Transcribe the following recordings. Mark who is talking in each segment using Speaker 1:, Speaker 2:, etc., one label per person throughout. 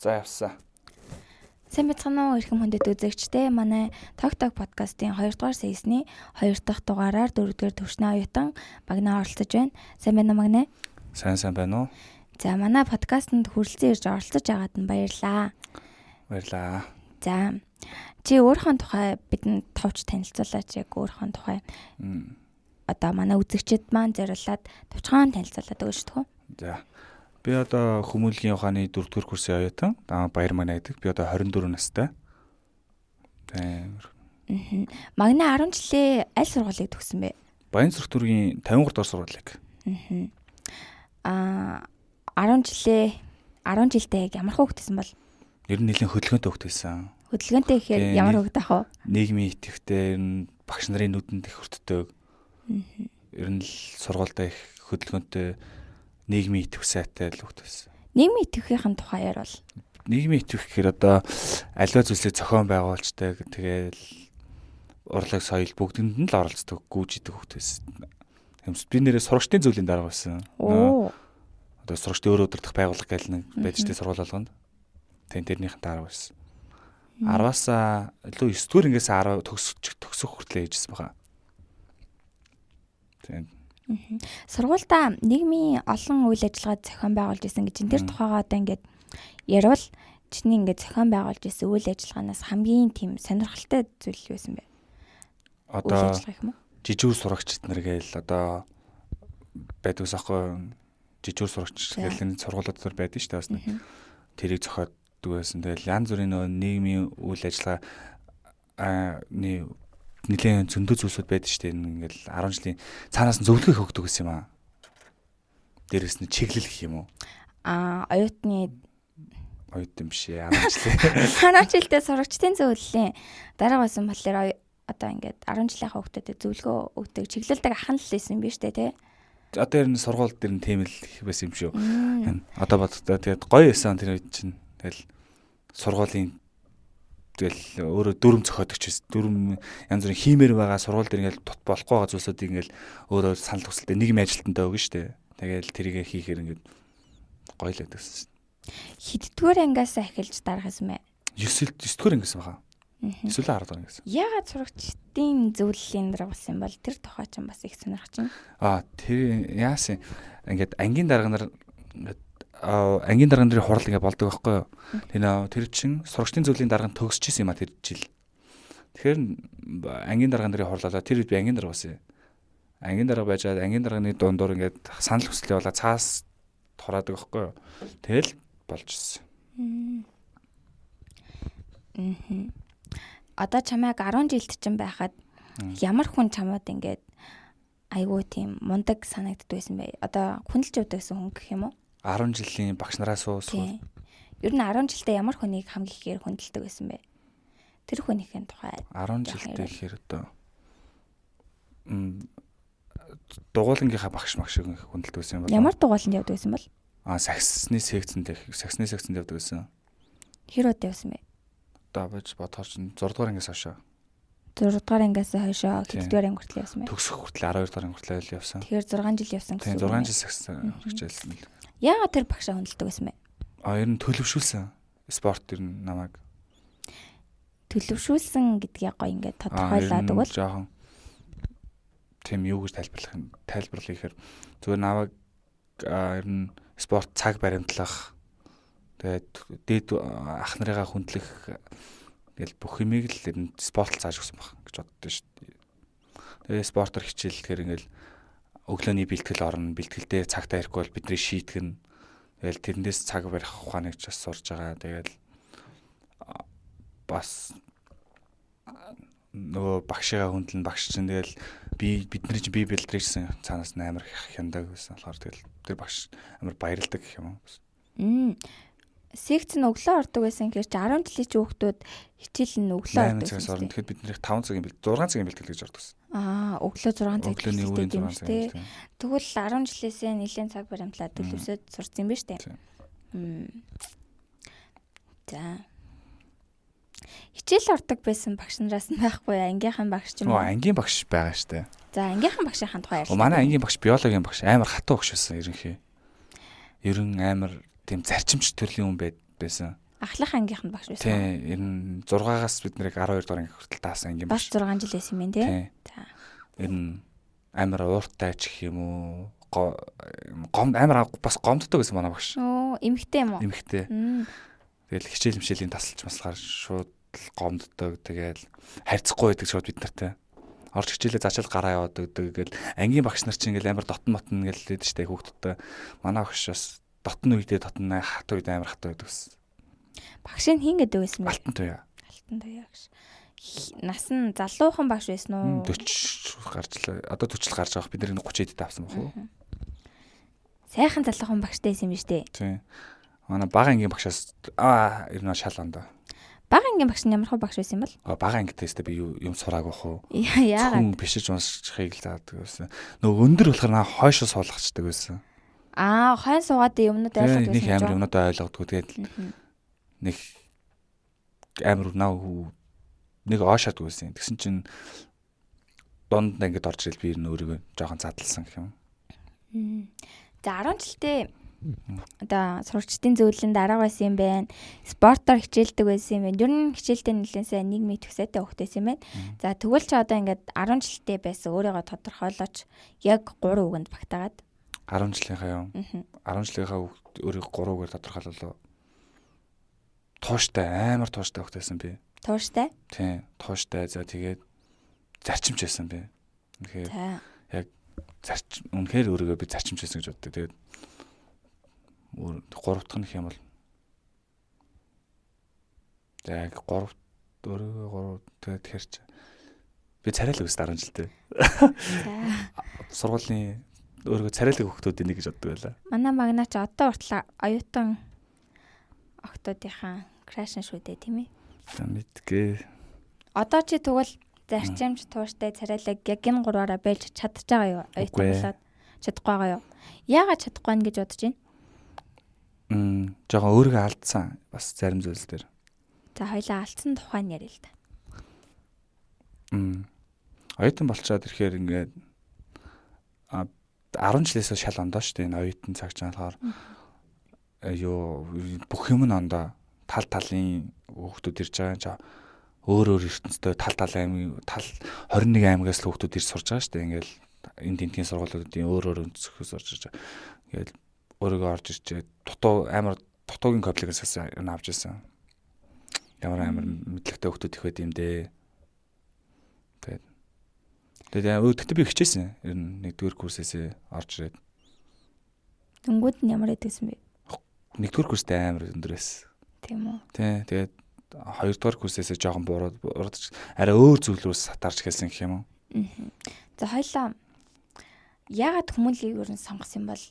Speaker 1: За явсан.
Speaker 2: Сайн бацгаана уу эрхэм хүндэт үзэгчдээ. Манай Ток подкастын 2 дугаар сизны 2 дахь дугаараар 4 дугаар төвшний оюутан Магна оролцож байна. Сайн байна уу Магна?
Speaker 1: Сайн байна уу?
Speaker 2: За манай подкастт хүрэлцэн ирж оролцож байгаад нь баярлаа.
Speaker 1: Баярлаа.
Speaker 2: За чи өөрийнхөө тухай бидэнд товч танилцуулаач яг өөрийнхөө тухай. Одоо манай үзэгчид маань зориулаад товчхон танилцуулаад өгнө шүү дээ.
Speaker 1: За. Би одоо хүмүүнлэгийн ухааны 4 дугаар курсын оюутан. Баяр Магна гэдэг. Би одоо 24 настай.
Speaker 2: Магна 10 жилийн аль сургуулийг төгссөн бэ?
Speaker 1: Баянзүрх төргийн 53 дугаар сургуулийг.
Speaker 2: 10 жилдээ ямар хүүхдсэн бол?
Speaker 1: Ер нь нэлээд хөдөлгөөнтэй хүүхдсэн.
Speaker 2: Хөдөлгөөнтэй гэхээр ямар хүүхд ах вэ?
Speaker 1: Нийгмийн идэвхтэй, багш нарын нүдэнд их хүртдэг. Ер нь л сургуультай их хөдөлгөөнтэй, нийгмийн идэвх сайтай л хүүхдсэн.
Speaker 2: Нийгмийн идэвхийн тухай ярил.
Speaker 1: Нийгмийн идэвх гэхээр одоо аливаа зүйлсийг зохион байгуулждаг, тэгэл урлаг соёл бүгдэнд нь л оролцдог, гүйж идэг хүүхдсэн. Би нэрээ сурагчдын зөвлөлийн дарга байсан. Одоо сурагчдын өөрөө удирдах байгууллага гэл нэг байж тээ сургууль болгонд. Тэрнийхэн дарга байсан. 10-аас илүү 9 дугаар ингээс 10 төгсөх хүртлээр хийжсэн байгаа. Тийм.
Speaker 2: Сургуультай нийгмийн олон үйл ажиллагаа зохион байгуулж исэн гэж энэ тухайгаа одоо ингээд ярил чиний ингээд зохион байгуулж исэн үйл ажиллагаанаас хамгийн тийм сонирхолтой зүйл юу байсан бэ?
Speaker 1: Одоо жижиг сурагчид нар гээл одоо байдаг сахгүй жижиг сурагч гээл энэ сургуулиуд дээр байдаг шүү дээ бас тэрийг зохиодог байсан. Тэгэл янз бүрийн нийгмийн үйл ажиллагаа нэлээд зөндөө зүйлсүүд байдаг шүү дээ. Ингээл 10 жилийн цаанаас нь зөвлөгөө өгдөг гэсэн юм аа. Дээрээс нь чиглэл гэх юм уу?
Speaker 2: Оюутны
Speaker 1: оюутан биш ээ 10 жилийн.
Speaker 2: 10 жилдээ сурагчдын зөвлөлийн дарга байсан болохоор одоо ингээд 10 жилийнхаа хүүхдэд зөвлөгөө өгдөг чиглэлдэг ахын л байсан юм биш үү те?
Speaker 1: Одоо ер нь сургууль дээр нь тийм л байсан юм шүү. Одоо боддоо тэгээд гоё байсан тэр үед чинь. Тэгэл сургуулийн тэгэл өөрөө дүрм зохиодог ч дүрм янз бүрийн хиймээр байгаа сургууль дээр ингээл болохгүй байгаа зүйлсүүдийг ингээл өөрөө санал хүсэлтэд нийгмийн ажилтнаа өгнө штэ. Тэгэл тэрийг хийхээр ингээд гоё л байдагсан.
Speaker 2: Хэддүгээр ангиас эхэлж дарах юм бэ?
Speaker 1: 9 дэх ангиас байгаа. Эсвэл 10 дахь ангиас.
Speaker 2: Яагаад сурагчдын зөвлөлийн дарга болсон бол тэр тухай ч бас их сонирхож байна.
Speaker 1: Тэр яасан ингээд ангийн дарга нар ингээд ангийн дарга нарын хурал ингээд болдог байхгүй юу? Тэр чин сурагчдын зөвлөлийн дарганд төгсөж исэн юм а тэр жил. Тэгэхээр ангийн дарга нарын хурлалаа тэр үед би ангийн дарга байсан. Ангийн дарга байжгаад ангийн дарганы дундуур ингээд санал хүслээ болоо цаас тураадаг байхгүй юу? Тэгэл болж исэн.
Speaker 2: Одоо чамайг 10 жилд чинь байхад ямар хүн чамд ингээд айгүй тийм мундаг санагддаг байсан бэ? Одоо хүндэлж явдаг гэсэн хүн гэх юм уу?
Speaker 1: 10 жилийн багш нараас уу?
Speaker 2: Ер нь 10 жилдээ ямар хүнийг хамгийн ихээр хүндэлдэг байсан бэ? Тэр хүнийхэн тухай
Speaker 1: 10 жилдээ ихээр одоо дугуулангийнхаа багш хүндэлдэг байсан юм байна.
Speaker 2: Ямар дугууланд явдаг байсан бол?
Speaker 1: Саксны секцэнд явдаг байсан.
Speaker 2: Хэр удаа явсан бэ?
Speaker 1: Одоо бож бодохоор чинь 6 дугаар ангиас хойш.
Speaker 2: 6 дугаар ангиас хойш хэддүгээр анги хүртэл явсан бэ?
Speaker 1: Төгсөх хүртэл 12 дугаар анги хүртэл явсан.
Speaker 2: Тэгэхээр 6 жил явсан
Speaker 1: Тийм
Speaker 2: гэсэн.
Speaker 1: 6 жил сакс хичээлсэн л.
Speaker 2: Яагаад тэр багшаа хүндэлдэг байсан бэ?
Speaker 1: Ер нь төлөвшүүлсэн. Спорт ер нь намайг
Speaker 2: төлөвшүүлсэн гэдгээ гоё ингээд тодорхойлоод өгвөл
Speaker 1: жоохон тийм юу гэж тайлбарлах ихээр зүгээр намайг ер нь спорт цаг баримтлах тэгээд дээд ах нарыгаа хүндлэх тэгэл бүх юмыг л ер нь спорт зааж өгсөн баг гэж боддоо шүү дээ. Тэгээд спортоор хичээлэхээр ингээл өглөөний бэлтгэл орно, бэлтгэлдээ цагтаа ирэхгүй бол бидний шийтгэн. Тэгэл тэрнээс цаг барих ухааныг ч бас сурж байгаа. Тэгэл бас нөгөө багшигаа хүндлэн багш чинь тэгэл бидний чинь бие бэлтрээжсэн цаанаас амар хяндаг байсан болохоор тэгэл тэр багш амар баярлдаг гэх юм уу.
Speaker 2: Секц нь өглөө ордог байсан гэхээр чи 10 жилийн чи хүүхдүүд хичээл нь өглөө ордог байсан.
Speaker 1: Тэгэхээр бидний 5 цагийн бэлтгэл 6 цагийн бэлтгэл гэж ордогсон.
Speaker 2: Өглөө 6 цаг
Speaker 1: өглөөний үрийн 6 цаг.
Speaker 2: Тэгвэл 10 жилээсээ нэлээд цаг баримтлаад төлөвсөд сурсан юм ба штэ. За. Хичээл ордог байсан багш нараас нь байхгүй ангийнхан багш ч юм уу?
Speaker 1: Ангийн багш байгаа штэ.
Speaker 2: За ангийнхан багшийн тухай ярьлаа.
Speaker 1: Манай ангийн багш биологийн багш амар хатуу багш байсан ерөнхий. Ерөн амар тийм зарчимч төрлийн хүн байсан.
Speaker 2: Ахлах ангийнх нь багш байсан.
Speaker 1: Тий, ер нь 6-аас бид нэрийг 12 дугаар анги хүртэл таасан анги
Speaker 2: Бас 6 жил байсан юм тий.
Speaker 1: За. Ер нь амар ууртай ч гэх юм уу. Гомд амар бас гомддог байсан манай багш.
Speaker 2: Оо, эмхтэй юм уу?
Speaker 1: Эмхтэй. Тэгэл хичээл мчээлийн тасалж маслахаар шууд гомддог. Тэгэл харьцахгүй байдаг шууд бид нартай. Орж хичээлээ зачаал гараа яваад өгдөг. Тэгэл ангийн багш нар чинь ингээл амар дотн мотн ингээл лээд штэ хүүхдүүдтэй. Манай багш бас дотн үедээ дотн хат үед амар хат байдаг гэсэн.
Speaker 2: Багшийн хин гэдэг байсан бэ?
Speaker 1: Алтан туяа.
Speaker 2: Алтан туяа гэж. Нас нь залуухан багш байсан уу?
Speaker 1: 40 гарч л одоо 40 л гарч байгаа. Бид нэр 30 дэд авсан баг уу?
Speaker 2: Сайхан залуухан багштай байсан юм биш үү?
Speaker 1: Тийм. Манай бага ангийн багшаас ер нь шал ондоо.
Speaker 2: Бага ангийн багш нь ямар хөө багш байсан юм бол?
Speaker 1: Бага анги тестэ би юм сураагүй хуу.
Speaker 2: Яагаад?
Speaker 1: Хүн бишиж уншихыг л заадаг байсан. Нөгөө өндөр болохоор наа хойшоо суулгачдаг байсан.
Speaker 2: Хойн суугаад юмнууд ойлгодог байсан.
Speaker 1: Нэг амар юмнууд ойлгодгүй. Тэгээд нэг амар нэг оошаадгүй байсан. Тэгсэн чинь донд ингээд орж ирэл би өөрийгөө жоохон задлсан гэх юм.
Speaker 2: За 10 жилдээ одоо сурагчдын зөвлөнд арга байсан юм байна. Спортоор хичээлдэг байсан юм байна. Ер нь хичээлдээ нэлээд сайн нийгмийн төгсөөтэй хөвгтэйсэн юм байна. За тэгвэл чи одоо ингээд 10 жилдээ байсан өөрийгөө тодорхойлооч яг 3 үгэнд багтаагаад
Speaker 1: 10 жилийнхаа юм. 10 жилийнхаа өөрийгөө 3 үгээр тодорхойлолоо. Тууштай амар тууштай хөвгтэйсэн би.
Speaker 2: Тууштай?
Speaker 1: Тийм, тууштай. За тэгээд зарчимч байсан би. Тэгэхээр яг үнэхээр өөрийгөө би зарчимч байсан гэж боддог. Тэгээд 3 дахь нь юм бол яг 3 тэгээд тэрч би царайлаг өс 10 жилдээ. Сургуулийн өөрийгөө царайлаг хүүхдүүдийн нэг гэж боддог байлаа.
Speaker 2: Манай магнаач одоо уртлаа оюутан октоодынхаа краш шүү дээ тийм ээ.
Speaker 1: Мэдгээ.
Speaker 2: Одоо чи тэгвэл зарчимч тууштай царайлаг яг энэ гурваараа байлж чадчих байгаа юу? Оюутан болоод чадахгүй байгаа юу? Яагаад чадахгүй байна гэж бодож байна?
Speaker 1: Жохоо өөрийгөө алдсан бас зарим зүйлс дээр.
Speaker 2: За хоёлаа алдсан тухайн ярил л да.
Speaker 1: Оюутан болчоод ирэхээр ингээд 10 жилээс шал ондоо шүү дээ. Энэ оюутан цаг чаналгаар бүх юм нь ондоо тал талын хүүхдүүд ирж байгаа. Өөр ертөнцтэй тал 21 аймагаас л хүүхдүүд ирж сурж байгаа шүү дээ. Ингээл энэ тентгийн сургуулиудын өөр өнцгөөс орж ирж байгаа. Ингээл өөрийгөө орж ирчээ дутуугийн комплексээс авч ирсэн. Ямар амар мэдлэгтэй хүүхдүүд их байд юм дээ. Тэгээд өөдөгтөө би хичээсэн. Ер нь 1-р курсээсээ орж ирээд.
Speaker 2: Дөнгүүд нь ямар байдагсан бэ?
Speaker 1: 1-р курстэй амар өндөр байсан.
Speaker 2: Тийм үү?
Speaker 1: Тий, тэгээд 2-р курсээсээ жоохон буураад арай өөр зүйлрүүс сатарч хэлсэн гэх юм уу?
Speaker 2: За хоёлаа яагаад хүмүүлийг ер нь сонгосон бол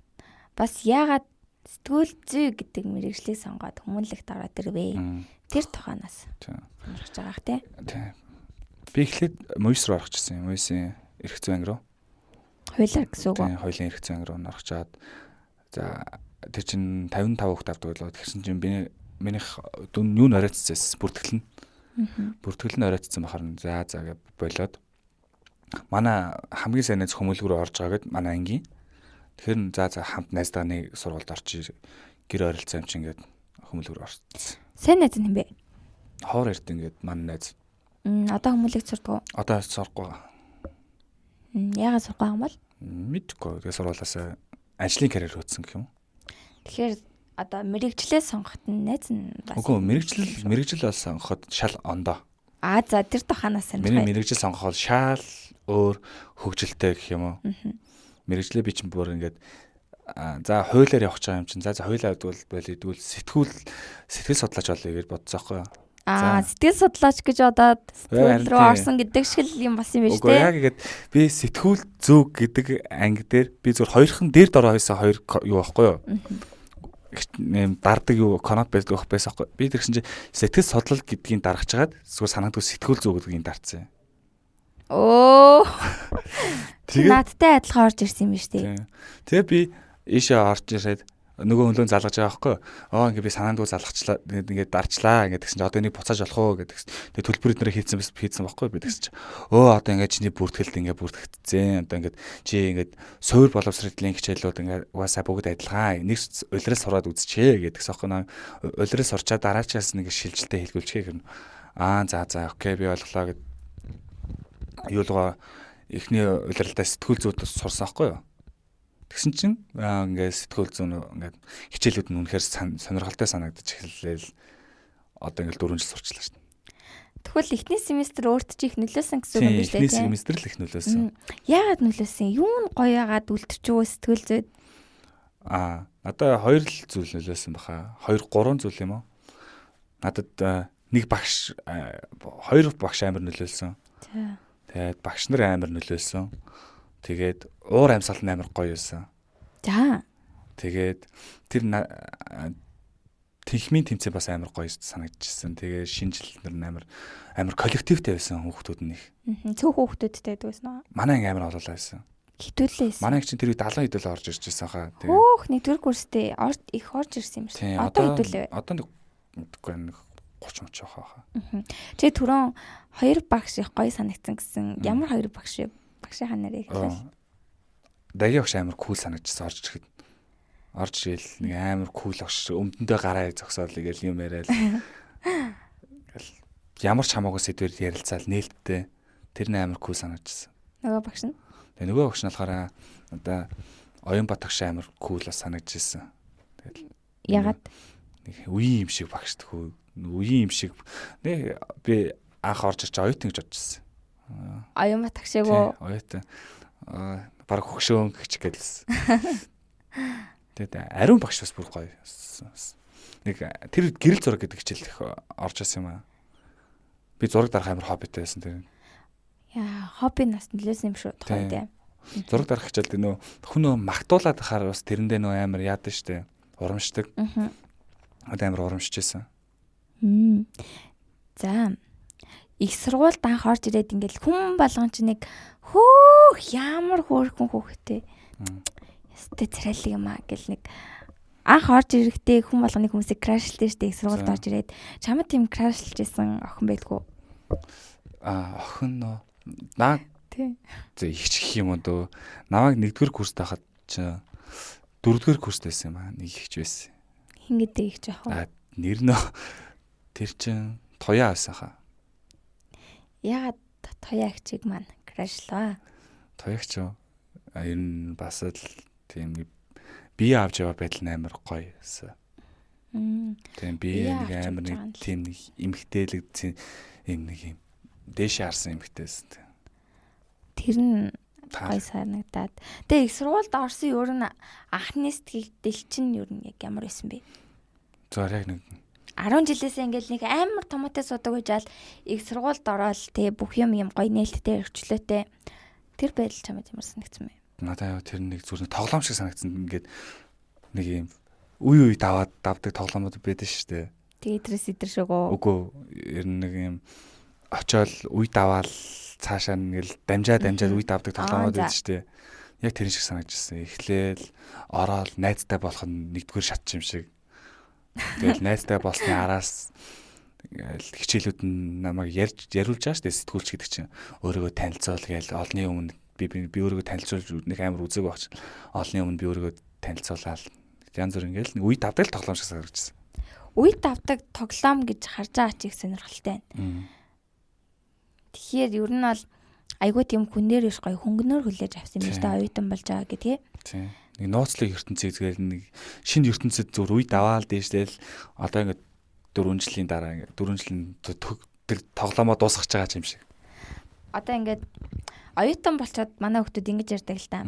Speaker 2: бас яагаад сэтгүүл зүй гэдэг мэргэжлийг сонгоод хүмүүлэгт ороод ирвэ? Тэр тухаанаас сонирхож байгаах тий.
Speaker 1: Би эхлээд МУИС руу орох гэсэн юм. МУИС-ийн эрх зүйн анги руу.
Speaker 2: Хуулиар гэсэн үг үү?
Speaker 1: Хуулийн эрх зүйн анги руу орчоод за тэр чинь 55 хүүхд авдаг болоо. Тэгсэн чинь минийх юу н оройтцсан бүртгэл нь. Бүртгэл нь оройтцсан бахаар за гэж болоод манай хамгийн сайн найз хүмүүлэг рүү орж байгаа гэд манай ангийн. Тэгэхээр за хамт найзтайгаа нэг сургуульд орчих гэр ойролцоо юм чи ингээд хүмүүлэг рүү орсон.
Speaker 2: Сайн найз нь юм бэ?
Speaker 1: Ховор эрт ингээд манай найз.
Speaker 2: Одоо хүмүүлэгт сурдаг уу?
Speaker 1: Одоо сурахгүй.
Speaker 2: Яагаад сурахгүй юм бол?
Speaker 1: Мэдгүй. Тэгээ сургуулаас ажлын карьер хөтсөн гэх юм.
Speaker 2: Тэгэхээр одоо мэрэгчлээ сонгоход нь найз нь бас.
Speaker 1: Үгүй мэрэгжил бол сонгоход шал ондоо.
Speaker 2: За тэр тухаанаас нь.
Speaker 1: Миний мэрэгжил сонгоход шал өөр хөгжилтэй гэх юм уу. Мэрэгжлээ би чинь бүр ингээд за хуулиар явах гэж байгаа юм чинь. За хуулиар болидвол сэтгэл судлаач болъё гэж бодсоохоо.
Speaker 2: Сэтгэл судлаач гэж одоод сэтгүүл рүү орсон гэдэг шиг юм бас юм байна шүү дээ.
Speaker 1: Үгүй яг ингээд би сэтгүүл зүг гэдэг анги дээр би зүгээр хоёрхан дээр дороо байсан хоёр юу байхгүй юу? Дардаг юу конот байдаг байсан байхгүй. Би тэгсэн чинь сэтгэл судлал гэдгийг даргаж чагаад зүгээр санагдгүй сэтгүүл зүг гэдгийг дарцсан.
Speaker 2: Наадтай адилхан орж ирсэн юм байна шүү дээ.
Speaker 1: Тэгээ би ийшээ орж ирээд нөгөө хөлөө залгаж байгаа байхгүй. Ингээд би санаандгүй залгачлаа. Ингээд дарчлаа. Ингээд тэгсэн чинь одоо энийг буцааж болох уу гэдэг. Тэгээ төлбөр эднэр хийсэн байхгүй би тэгсэн чинь одоо ингээд чиний бүртгэлд ингээд бүртгэгдсэн. Одоо ингээд чи ингээд суур боловсролын хичээлүүд ингээд угаасаа бүгд адилхан. Нэг улирал сураад үзчихээ гэдэгс аахгүй. Улирал сурчаа дараачаас нэг шилжилтээ хэлгүүлчихээ гэнэ. За окей би болголоо гэд юулгаа эхний улиралдаа сэтгүүл зүйд сурсан байхгүй юу. Тэгсэн чинь ингээд сэтгүүл зүүн ингээд хичээлүүд нь үнэхээр сонирхолтой санагдаж эхэллээ. Одоо ингээд 4 жил сурчлаа шүү дээ.
Speaker 2: Тэгвэл эхний семестр өөрт чи их нөлөөсөн гэсэн үг юм биш үү?
Speaker 1: Эхний семестр л их нөлөөсөн.
Speaker 2: Яагаад нөлөөсөн? Юу нь гоё яагаад үлдчихвөө сэтгүүл зүйд?
Speaker 1: Одоо 2 л зүйл нөлөөсөн баха. 2 3 зүйл юм уу? Надад нэг багш 2 багш амар нөлөөлсөн. Тэгээд багш нар амар нөлөөлсөн. Тэгээд уур амьсгал амар гоё байсан.
Speaker 2: За.
Speaker 1: Тэгээд тэр техникийн тэмцээн бас амар гоё санагдчихсан. Тэгээд шинжилэлтэр нь амар коллективтэй байсан хүүхдүүд нь их.
Speaker 2: Цөөх хүүхдүүдтэй байсан уу?
Speaker 1: Манай анги амар олоолаа байсан.
Speaker 2: Хитүүлээс.
Speaker 1: Манай чинь тэр үед 70 хэдүүл орж ирж байсан хаа.
Speaker 2: Хөөх нэгдүгээр курстэй их орж ирсэн юм шиг. Одоо хэдүүлээ.
Speaker 1: Одоо нэг мэдгүй нэг 30 мөч хаа.
Speaker 2: Чи түрүүн 2 багш их гоё санагдсан гэсэн. Ямар 2 багш вэ? Багшийнхаа нэрийг хэлээ.
Speaker 1: Дагийн багш амар кул санагдчихсан орж ирэхэд. Орж ирэл нэг амар кул багш өмдөндөө гараа зогсоол игээл юм яриад. Ямар ч хамаагүй сэдвээр ярилцаал нээлттэй. Тэр нь амар кул санагдчихсан.
Speaker 2: Нөгөө багш нь?
Speaker 1: Тэгээ нөгөө багш нь болохоор одоо Оюнбат багш амар кул санагдчихсан. Тэгэл
Speaker 2: ягаад
Speaker 1: нэг үеийн юм шиг багш тхүү. Үеийн юм шиг би анх орж ирч оюутан гэж бодчихсон.
Speaker 2: Оюунбат багшиг уу?
Speaker 1: Оюутан. Бараг хөгшөөн гэж гэлсэн. Тэгээд ариун багш бас бүр гоё. Нэг тэр гэрэл зураг гэдэг хичээл их орж ирсэн юм аа. Би зураг дарах амар хоббитэй байсан тэр.
Speaker 2: Яа, хобби нас нөлөөсөн юм шүү тухай тийм.
Speaker 1: Зураг дарах хичээлд нөө хүн магтуулаад хахаар бас тэрэндээ нөө амар яадаг штэ. Урамшдаг. Одоо амар урамшиж байсан.
Speaker 2: За. Их сургуульд анх орж ирээд ингээл хүн болгон ч нэг хөөх ямар хөөрхөн хүүхтэй. Ястай царайлаг юм аа гэл нэг анх орж ирэхдээ хүн болгоны хүмүүсийг крашлдээ штэ их сургуульд орж ирээд чамд тийм крашлж исэн охин байдгүй.
Speaker 1: Охин нөө наа
Speaker 2: тий.
Speaker 1: Их гэх юм уу намайг 1-р курст байхад чи 4-р курст байсан юм аа. Нэг ихч байсан.
Speaker 2: Хин гэдэг их жоох.
Speaker 1: Нэр нөө тэр чин Тоя байсан хаа.
Speaker 2: Яагаад Тоягчиг маань крашлаа?
Speaker 1: Тоягч юу? Ер нь бас л тийм бие авч яваа байдал амар гоё байсан. Тийм би нэг амар нэг тийм нэг эмгтээлэг юм нэг юм дээш харсан эмгтээсэн.
Speaker 2: Тэр нь гоё санагдаад. Тэгээ их сургуульд орсон ер нь анхны сэтгэл чинь ер нь яг ямар байсан бэ?
Speaker 1: Зөв яг нэг
Speaker 2: 10 жилээсээ ингээл нэг амар томоотой судаг байжаал их сургуульд ороод тэгээ бүх юм гоё нээлттэй өрчлөөтэй. Тэр байдал чамд ямар санагдсан бэ?
Speaker 1: Надад тэр нэг зүгээр тоглоом шиг санагдсан. Ингээд нэг юм үе давдаг тоглоомод байдаг шүү дээ.
Speaker 2: Тэгээ тэрс идэршээгөө.
Speaker 1: Үгүй ер нь нэг юм очиол үе даваал цаашаа нэгэл дамжаад үе давдаг тоглоомод байдаг шүү дээ. Яг тэр шиг санагдчихсан. Эхлээл ороод найзтай болох нь 1-р шат юм шиг. Тэгэл найзтай болсны араас хичээлүүд нь намайг яриулж байгаа шүү дээ. Сэтгүүлч гэдэг чинь өөрийгөө танилцуул гээл олны өмнө би өөрийгөө танилцуулж нэг амар үзэг багч. Олны өмнө би өөрийгөө танилцуулаад янз бүр ингээл нэг үе давдаг тоглоом шиг санагдчихсан.
Speaker 2: Үе давдаг тоглоом гэж харж байгаа ч их сонирхолтой байна. Тэгэхээр ер нь бол айгүй тийм хүнээр иш гоё хөнгөнөр хүлээж авсан юм байна. Оюутан болж байгаа гэдгээ.
Speaker 1: Тийм. Нэг нууцлыг ертөнцийг згээл нэг шинэ ертөнцид зүр үе даваал дээшлээл одоо ингээд 4 жилийн дараа ингээд 4 жилийн тэр тоглоомоо дуусгах гэж байгаа юм шиг.
Speaker 2: Одоо ингээд оюутан болчоод манай хүмүүс ингэж ярьдаг л да.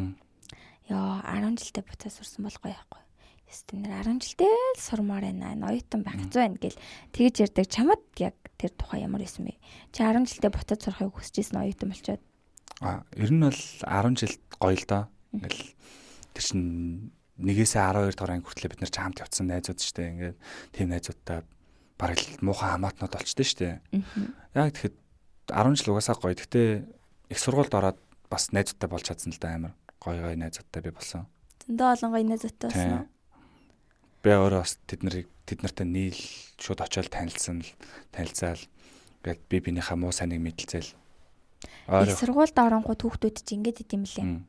Speaker 2: Йоо 10 жилдээ буцаа сурсан бол гоё яахгүй. Эсвэл нэр 10 жилдээ л сурмаар байна. Оюутан байх зүй байна гэл тэгэж ярьдаг. Чамд яг тэр тухай ямар байсан бэ? Чи 10 жилдээ буцаад сурахыг хүсэжсэн оюутан болчоод.
Speaker 1: Ер нь бол 10 жил гоё л доо. Ингээл тэр чин 1-ээс 12 дугаар анги хүртлээр бид нар ч хамт явцсан найзууд шүү дээ. Ингээд тийм найзуудтай бараг л муухан хамаатнууд болчтой шүү дээ. Яг тэгэхэд 10 жил угаасаа гоё. Гэхдээ их сургуульд ороод бас найзуудтай болж чадсан л да амар гоё найзуудтай би болсон.
Speaker 2: Зөндөө олон гоё найзуудтай болсон уу?
Speaker 1: би өөрөө бас тэд нартай нийл шууд очиод танилцаал гээд би бинийхээ муу сайныг мэдэлцээл.
Speaker 2: Их сургуульд оронгууд хүүхдүүд чинь ингэж идэм билээ.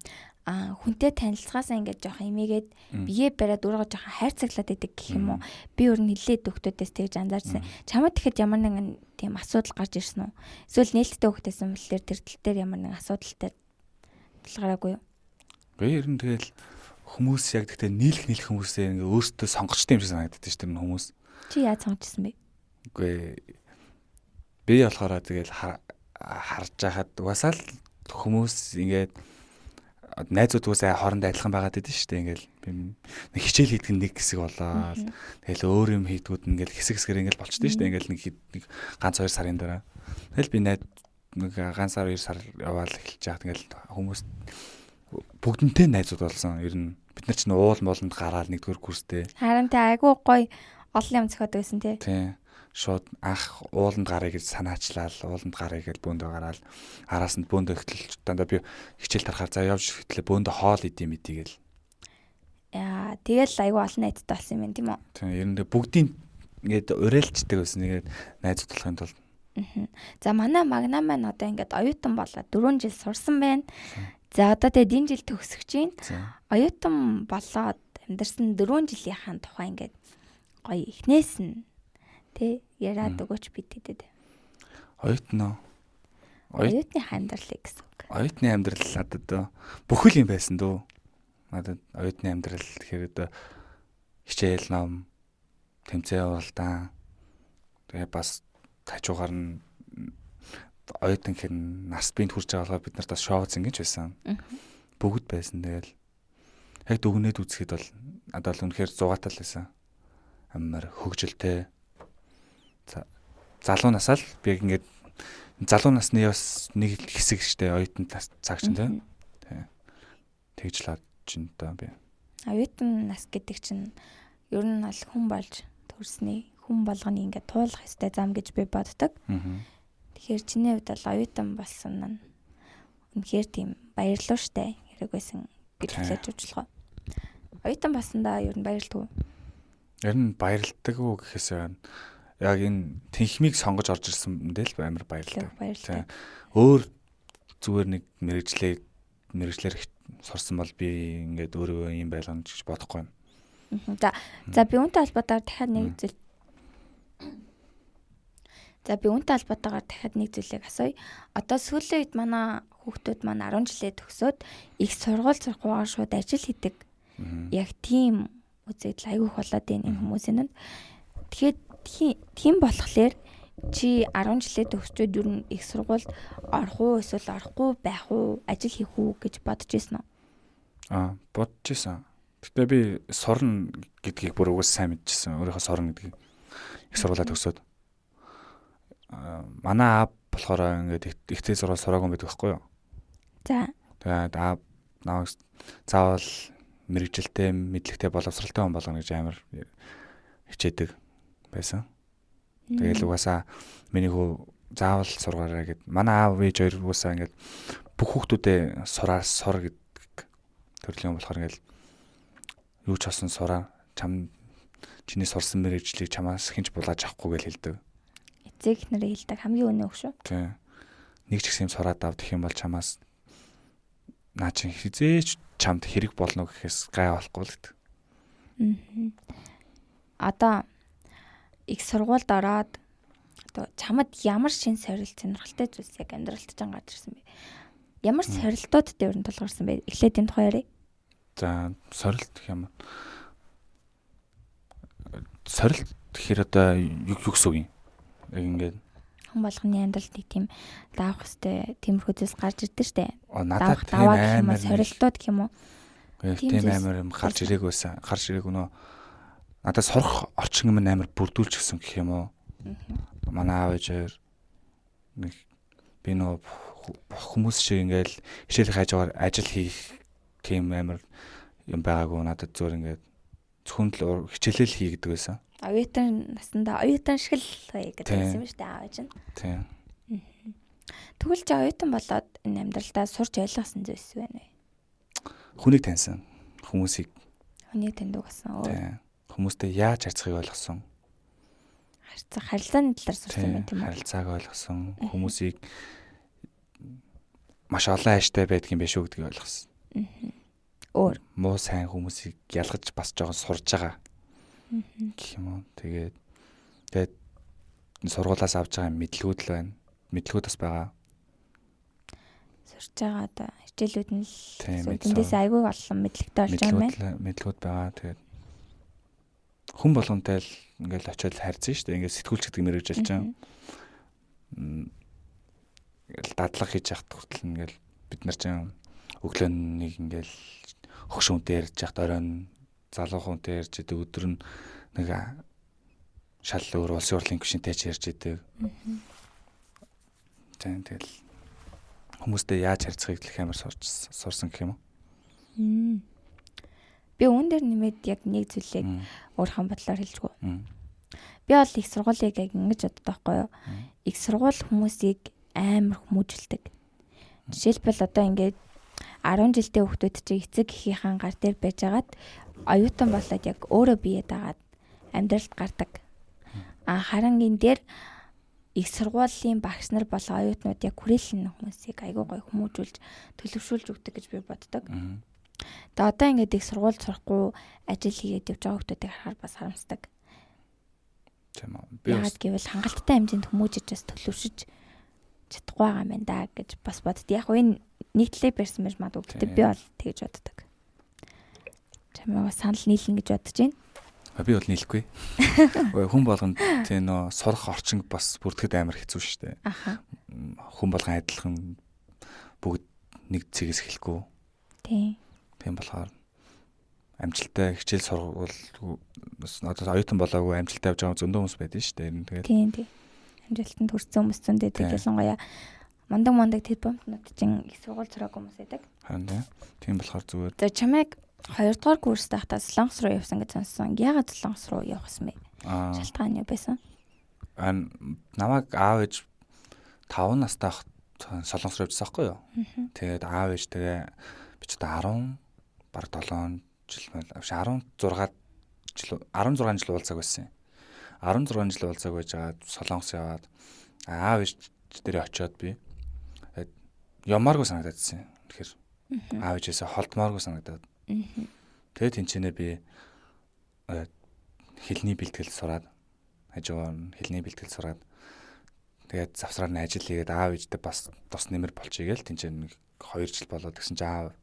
Speaker 2: Хүнтэй танилцгаасаа ингэж жоох эмээгээд бие бариад ургаж жоох хайрцаглаад идэг гэх юм уу. Би өөр нэлээд хүүхдүүдээс тэгж анзаарсан. Чамд тэгэхэд ямар нэгэн тийм асуудал гарч ирсэн үү? Эсвэл нээлттэй хүүхдээсэн бол тэр тал дээр ямар нэгэн асуудалтай талгараагүй юу?
Speaker 1: Ер нь тэгэл хүмүүс яг тэгтээ нийлэх хүмүүсээ ингээ өөртөө сонгочтой юм шиг санагддаг шүү дээ хүмүүс.
Speaker 2: Чи яаж сонгочсон бэ?
Speaker 1: Үгүй би болохоор тэгэл харж байхад угаасаа л хүмүүс ингээд найзуудгаас хоорондоо адилхан байгаад идэв шүү дээ. Ингээл нэг хичээл хийдэг нэг хэсэг болоо. Тэгэл өөр юм хийдгүүд ингээл хэсэг ингээл болчтой шүү дээ. Ингээл нэг ганц 2 сарын дараа. Тэгэл би нэг ганц 2 сар яваал эхэлж яахад ингээл хүмүүс бүгднтэй найзууд болсон. Ер нь бид нар чинь уул молонд гараал нэгдүгээр курстэй.
Speaker 2: Харин тэ айгүй гоё олон юм зохиод байсан тий.
Speaker 1: Тий. Шууд анх ууланд гарыг гэж санаачлал, ууланд гарыг гэж бөөндөө гараал. Араас нь бөөндөө ихтэл дандаа би хичээл тарахаар за явж хөтлөө бөөндөө хоол идэм идийгээл.
Speaker 2: Яа, тэгэл айгүй олон найзтай болсон юм тийм үү?
Speaker 1: Тий. Ер нь бүгдийн ингээд уриалцдаг байсан. Тэгээд найзууд болохын тулд.
Speaker 2: За манай магна маань одоо ингээд оюутан болоод 4 жил сурсан байна. За одоо тэгээд энэ жил төгсөж чинь оюутан болоод амьдарсан 4 жилийнхаа тухай ингээд гоё ихнээс нь тэ яриад өгөөч бид тэдэд.
Speaker 1: Оюутан уу?
Speaker 2: Оюутны амьдралыг гэсэн үг.
Speaker 1: Оюутны амьдрал одоо бүхэл юм байсан дөө. Надад оюутны амьдрал гэхээр одоо хичээл ном, тэмцээн уралдаан. Тэгээ бас хажуугаар нь оюутан гэхэр нас биед хүрч байгаа болохоор бид нарт бас шоу зингэж байсан. Бүгд байсан. Тэгэл яг дүгнээд үзэхэд бол надад л үнэхээр зугаатай л байсан. Амар хөгжилтэй. Залуу насаа л би ингээд залуу насны бас нэг хэсэг штэ оюутан цаг чинь тий. Тэгж лаад чинь даа би.
Speaker 2: Оюутан нас гэдэг чинь ер нь бол хүн болж төрсний хүн болгоны ингээд туулах ёстой зам гэж би боддог. Тэгэхээр чиний хувьд бол оюутан болсон нь үнэхээр тийм баярлалаа штэ хэрэг байсан гэж хэлж уучлаа. Оюутан болсондоо ер нь баярлалгүй.
Speaker 1: Ер нь баярлдаг уу гэхээсээ яг энэ тэнхмийг сонгож орж ирсэн мэтэл амар баярлалаа. Өөр зүгээр нэг мэрэгчлэр сурсан бол би ингээд өөрөө юм байлгана гэж бодохгүй юм.
Speaker 2: За би үүнтэй холбоотойгоор дахиад нэг зүйл. За би үүнтэй холбоотойгоор дахиад нэг зүйлийг асууя. Одоо сүүлийн үед манай хүүхдүүд маань 10 жилээ төгсөөд их сургууль сурахгүйгээр шууд ажил хийдэг. Яг тийм үзэгдэл айгүйх болоод байна энэ хүмүүсийн нь. Тэгэхээр тийм болохоор чи 10 жилээ төгсчөөд юу н их сургуульд орох уу эсвэл орохгүй байх уу ажил хийх үү гэж бодож ирсэн үү?
Speaker 1: Бодож ирсэн. Гэтэ би сурна гэдгийг бүр угаас сайн мэдчихсэн. Өөрийнхөө сурна гэдгийг их сургуулаа төгсөөд. Манай аав болохоор ингээд ихтэй сургууль сураагүй байдаг байхгүй юу?
Speaker 2: За.
Speaker 1: Тэгээд аав намайг заавал мэрэгжилтэй, мэдлэгтэй, боловсралтай хүн болгоно гэж амар хичээдэг байсан. Тэгэл угаасаа миний хүү заавал сургаарай гэд. Манай аав ээж хоёр угаасаа ингээд бүх хүүхдүүдээ сур гэдэг төрлийн болохоор ингээд юу ч болсон сураа. Чиний сурсан мэрэгжлийг чамаас хинч булааж авахгүй гэж хэлдэг.
Speaker 2: Эцэг нэрээ хэлдэг хамгийн өнөө хөш үү?
Speaker 1: Тийм. Нэг ч гэсэн юм сураад ав гэх юм бол чамаас наа чи хизээч чамд хэрэг болно гэхээс гай болохгүй л гэдэг.
Speaker 2: Одоо их сургуульд ороод одоо чамд ямар шин сорилт сонирхолтой зүйлс яг амьдралд ч гарч ирсэн бэ? Ямар сорилтуудтай ер нь тулгарсан бэ? Эхлээд энэ тухай ярив.
Speaker 1: За сорилт гэх юм. Сорилт гэхээр одоо юу гэсэн үг юм? Яг ингээд
Speaker 2: хүн болгоны амьдралд нэг тийм даах хэвээр тиймэрхүү зүйлс гарч ирдэ штэ.
Speaker 1: Надад
Speaker 2: тийм амар сорилтууд гэх юм уу?
Speaker 1: Тийм амар юм гарч ирээгүй байсан. Гарч ирээгүй нөө. Надад сурах орчин юм амар бүрдүүлж гисэн гэх юм уу? Манай аав ээж нэг би нөө хүмүүс шиг ингээл хичээл хайжгаар ажил хийх тийм амар юм байгаагүй надад зөөр ингээд зөвхөн л хичээлэл хий гэдэг байсан.
Speaker 2: Оюутан наснда оюутан шиг л гэдэг байсан юм шүү дээ аав чинь.
Speaker 1: Тийм.
Speaker 2: Тэгвэл чи оюутан болоод энэ амьдралдаа сурч ойлгосон зүйлс байна вэ?
Speaker 1: Хүнийг таньсан. Хүмүүсийг.
Speaker 2: Хүнийг таньдаг болсон.
Speaker 1: Тийм. Хүмүүстэй яаж харьцахыг ойлгосон.
Speaker 2: Харилцааны талаар сурсан байх тийм үү?
Speaker 1: Харилцааг ойлгосон. Хүмүүсийг маш олон хайштай байдгийн биш үү гэдгийг ойлгосон.
Speaker 2: Өөр
Speaker 1: Муу сайн хүмүүсийг ялгаж бас жоохон сурж байгаа. Гэх юм уу. Тэгээд сургуулаас авч байгаа мэдлгүүд л байна. Мэдлгүүд бас байгаа.
Speaker 2: сурж байгаа одоо хичээлүүд нь
Speaker 1: Тийм,
Speaker 2: л эндээс айгүй олон мэдлэгтэй болж байгаа юм байна.
Speaker 1: Мэдлгүүд байгаа. Тэгээд хүн болгонтэй л ингээл очиод харьцсан шүү дээ. Ингээд сэтгүүлч гэдэг мэрэгжил чинь. Ингээл дадлага хийж яхад хүртэл ингээл бид нар чинь өглөө нэг ингээл хөгшөөнтэй ярьж яхад оройн залуу хүнтэй ярьж идэг, өдөр нь нэг шал өөр улсын хурлын гишүүнтэй ч ярьж идэг. Тэгэл хүмүүстэй яаж харьцахыг их амар сурсан гэх юм уу?
Speaker 2: Би үүн дээр нэмээд яг нэг зүйлийг өөрхөн бодлоор хэлжгүү. Би бол их сургуулийг яг ингэж боддог байхгүй юу? Их сургууль хүмүүсийг амар хүмүүжүүлдэг. Жишээлбэл одоо ингээд 10 жилдээ хүүхдүүд чинь эцэг эхийнхээ гар дээр байжгаад оюутан болоод яг өөрөө биеэ дагаад амьдралд гардаг. Харин энэ дээр их сургуулийн багш нар болон оюутнууд яг хүрээлэн хүмүүсийг айгүй гоё хүмүүжүүлж төлөвшүүлж өгдөг гэж би боддог. Тэгээ одоо ингээд их сургууль сурахгүй ажил хийгээд явж байгаа хүмүүсийг харахаар бас харамсдаг.
Speaker 1: Тийм үү.
Speaker 2: Яг гэвэл хангалттай хэмжээнд хүмүүжиж бас төлөвшөж чадахгүй байгаа юм байна да гэж бас бодд. Яг энэ нийтлээ барьсан байж магадгүй. Гэтэ би бол тэгж боддог. Чамайг санал нийлэн гэж бодож байна.
Speaker 1: Би бол нийлэхгүй. Хүн болгонд тийм нөө сурах орчин бас бүрдэхэд амар хэцүү шүү дээ. Хүн болгон адилхан бүгд нэг цэгээс хэлэхгүй. Тийм болохоор амжилттай хичээл сургуул одоо оюутан болоогүй амжилттай явж байгаа зөндөө хүмүүс байдаг шүү дээ.
Speaker 2: Тийм. Амжилтанд хүрсэн хүмүүс зөндөө байдаг. Ялангуяа мундаг дипломтнууд чинь их сургууль сураагүй хүмүүс байдаг.
Speaker 1: Харин тийм болохоор зүгээр.
Speaker 2: За чамайг 2 дугаар курст байхдаа Солонгос руу явсан гэж сонссон. Яагаад Солонгос руу явсан бэ? Шалтгаан юу байсан?
Speaker 1: Намайг аав ээж 5 настай Солонгос руу явсан байхгүй юу? Тэгээд аав ээж тэгээ би ч одоо 10 баг 7 жил 16 жил уулзааг байсан. 16 жил уулзааг байж байгаа Солонгос яваад аав ээж дээр очиод би ямааргүй санагдчихсан. Тэгэхээр аав ээжээсээ холдмооргүй санагдаад. Тэгээд тэнцэнэ би хэлний бэлтгэл сураад хажуугаар хэлний бэлтгэл сураад тэгээд завсраар нь ажил хийгээд аав ээжтэй бас тус нэмэр болчихъя гээл тэнцэн 2 жил болоод гэсэн чинь аав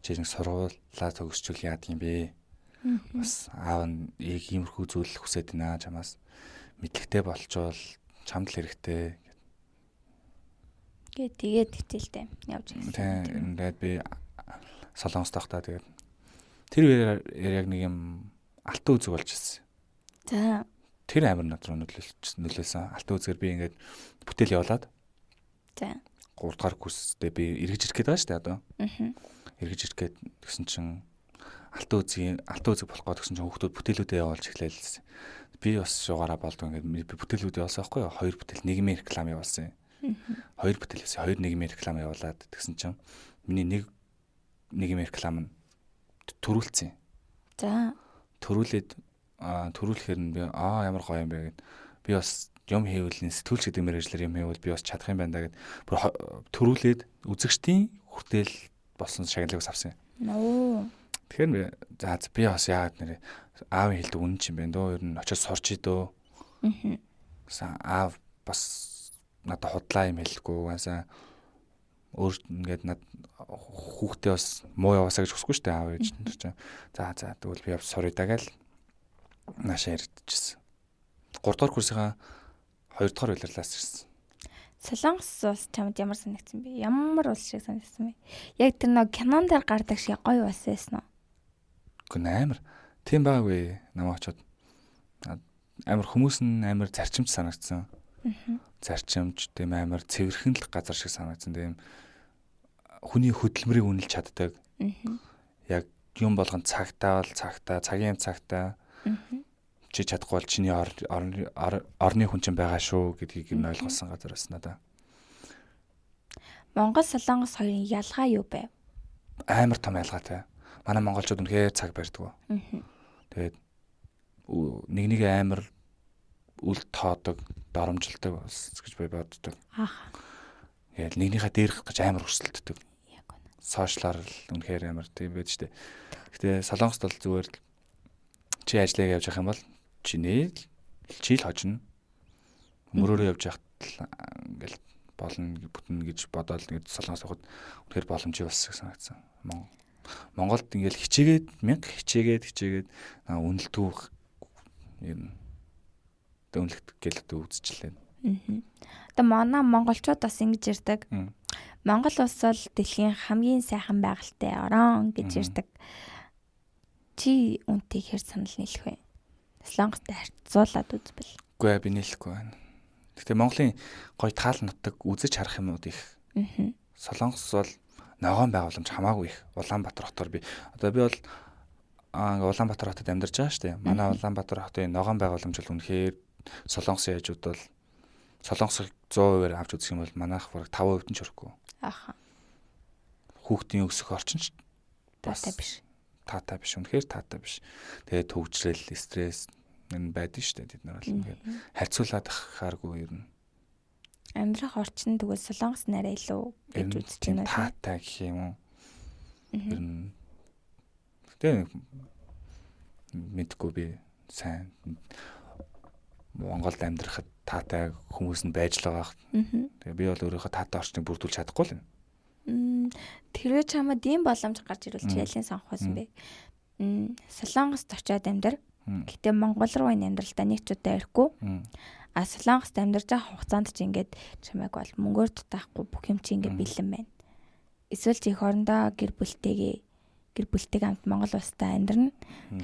Speaker 1: чи нэг сургуулаа төгсчүүл яад юм бэ? Бас аав нь иймэрхүү зүйл хүсэж байна чамаас мэдлэгтэй болчвол чамд л хэрэгтэй. Тэгээд хичээлтэй явж ирсэн. Тэгээд би Солонгост тахтаа тэгээд тэр яг нэг юм алтан үзэг болж ирсэн. За. Тэр амар над руу нөлөөлсөн. Алтан үзгээр би ингээд бүтээл явуулаад. За. 3 дугаар курстээ би эргэж ирэх гээд байгаа шүү дээ одоо. Эргэж ирэх гээд тэгсэн чинь алтан үзэг болох гээд тэгсэн чинь хүүхдүүд бүтээлүүдээ явуулж эхлэв. Би бас шугаараа болдгоо ингээд бүтээлүүдээ явуулсан байхгүй юу? 2 бүтээл нийгмийн реклам явуулсан. 2 бүтээлээс 2 нийгмийн реклам явуулаад тэгсэн чинь миний нийгмийн реклам нь төрүүлсэн. За. Төрүүлэхээр нь би ямар гоё юм бэ гэд би бас юм хийвэл сэтгүүлч гэдэг мэргэжлэр юм хийвэл би бас чадах юм байна да гэд төрүүлээд үзэгчдийн хүртэл болсон шагналыг авсан. Тэгэхээр би бас яагаад нэр аавын хэлдэг үнэн ч юм бэ дөө ер нь очиж сурч идөө. Аав бас надад худлаа юм хэлэхгүй угаасаа өөр ингээд над хүүхдээ бас муу яваасаа гэж хүсэхгүй шүү дээ аав ээж нар чинь. За тэгвэл би сурыг дагаал наашаа ирчихсэн. 3 дугаар курсынхаа 2 дугаар улирлаас ирсэн. Солонгос
Speaker 2: улс чамд ямар санагдсан бэ? Ямар улс шиг санагдсан бэ? Яг тэр нэг кинон дээр гардаг шиг гоё байсан уу?
Speaker 1: Гүн амар. Тийм байгаагүй намайг очоод амар хүмүүс нь амар зарчимч санагдсан. Зарчимч тийм амар цэвэрхэн л газар шиг санагдсан. Тийм хүний хөдөлмөрийг үнэлж чаддаг. Яг юм болгон цагтаа бол цагтаа, цагийн цагтаа чи чадахгүй бол чиний орны хүн чинь байгаа шүү гэдгийг нь ойлгосон газар байсан надаа.
Speaker 2: Монгол Солонгос хоёрын ялгаа юу бэ?
Speaker 1: Амар том ялгаатай. Манай монголчууд үнэхээр цаг барьдаг. Тэгээд нэг амар үл тоодог, доромжилдог гэж би боддог.
Speaker 2: Ааха.
Speaker 1: Ингээл нэгнийхээ дээрх гэж амар өрсөлддөг.
Speaker 2: Яг үнэ.
Speaker 1: Сошиалар л үнэхээр амар тийм байж штэ. Гэтэ Солонгост бол зүгээр л чи ажиллаа явж явах юм бол чи л хожно. Мөрөөрөө явж явахт ингээл болно бүтэн гэж бодоод ингээд Солонгос явахад үнэхээр боломжтой болсон гэж санагдсан. Монголд ингээл хичээгээд үнэлтүүх юм дөнлөгт гэлээд үзчихлээ.
Speaker 2: Одоо манай монголчууд бас ингэж ярьдаг. Монгол улс бол дэлхийн хамгийн сайхан байгальтай орон гэж ярьдаг. Чи үнтэй хэр санал нийлэх вэ? Солонгостой харьцуулаад үзбэл.
Speaker 1: Үгүй би нийлэхгүй байна. Гэтэ Монголын гоё таал нутаг үзэж харах юмуд их. Солонгос бол ногоон байгууламж хамаагүй их. Улаанбаатар хотоор би бол Улаанбаатар хотод амьдарч байгаа шүү дээ. Манай Улаанбаатар хотын ногоон байгууламж бол үнэхээр Солонгосын хажууд бол Солонгосыг 100% авч үзэх юм бол манайх бараг 5% нь ч хүрэхгүй.
Speaker 2: Ааха.
Speaker 1: Хүүхдийн өсөх орчин ч
Speaker 2: Таатай биш.
Speaker 1: Таатай биш. Үнэхээр таатай биш. Тэгээд төвөгжрэл, стресс байдаг шүү дээ. Тэд нар бол ингээд харьцуулаад ахааргүй ер нь.
Speaker 2: Амьдрах орчин тэгвэл Солонгос нарай илүү гэж үзэж байна.
Speaker 1: Таатай гэх юм уу? Ер нь тэгээд мэдгүй би сайн Монголд амьдрахад таатай хүмүүс нь байж л байгаа. Тэгээ би бол өөрийнхөө таатай орчныг бүрдүүлж чадахгүй л байна.
Speaker 2: Тэрвээ чамд ийм боломж гарч ирвэл чи ялын сонгох байсан бэ? Солонгост очиод амьдр. Гэтэ Монгол руу энэ амьдралдаа нэг ч удаа ирэхгүй. А Солонгост амьдарч байгаа хугацаанд чи ингээд чамайг бол мөнгөөр дутаахгүй бүх юм чи ингээд бэлэн байна. Эсвэл чи эх орондоо гэр бүлтэйг хамт Монгол улстай амьдрна.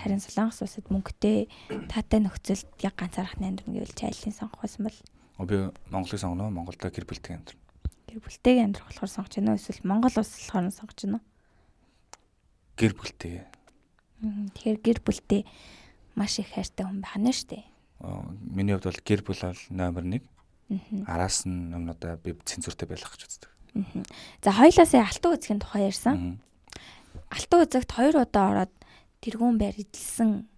Speaker 2: Харин Солонгос улсад мөнгөтэй таатай нөхцөлд яг ганцаарх амьдрна гэвэл чи айлын сонгох байсан бол
Speaker 1: би Монголыг сонгоно, Монголдо гэр бүлтэйг амьдрна.
Speaker 2: Гэр бүлтэйг амьдрах болохоор сонгож байна уу? Эсвэл Монгол улс болохоор сонгож байна уу?
Speaker 1: Гэр бүлтэй.
Speaker 2: Тэгэхээр гэр бүлтэй маш их хайртай хүн байна шүү дээ.
Speaker 1: Миний хувьд бол гэр бүл бол номер 1. Араас нь өмнөдөө би цензуртэй байх гэж үздэг.
Speaker 2: За хоёлаасаа алтан үзэхийн тухай ярьсан. Алтан үзэгт 2 удаа ороод тэргүүн байр эзэлсэн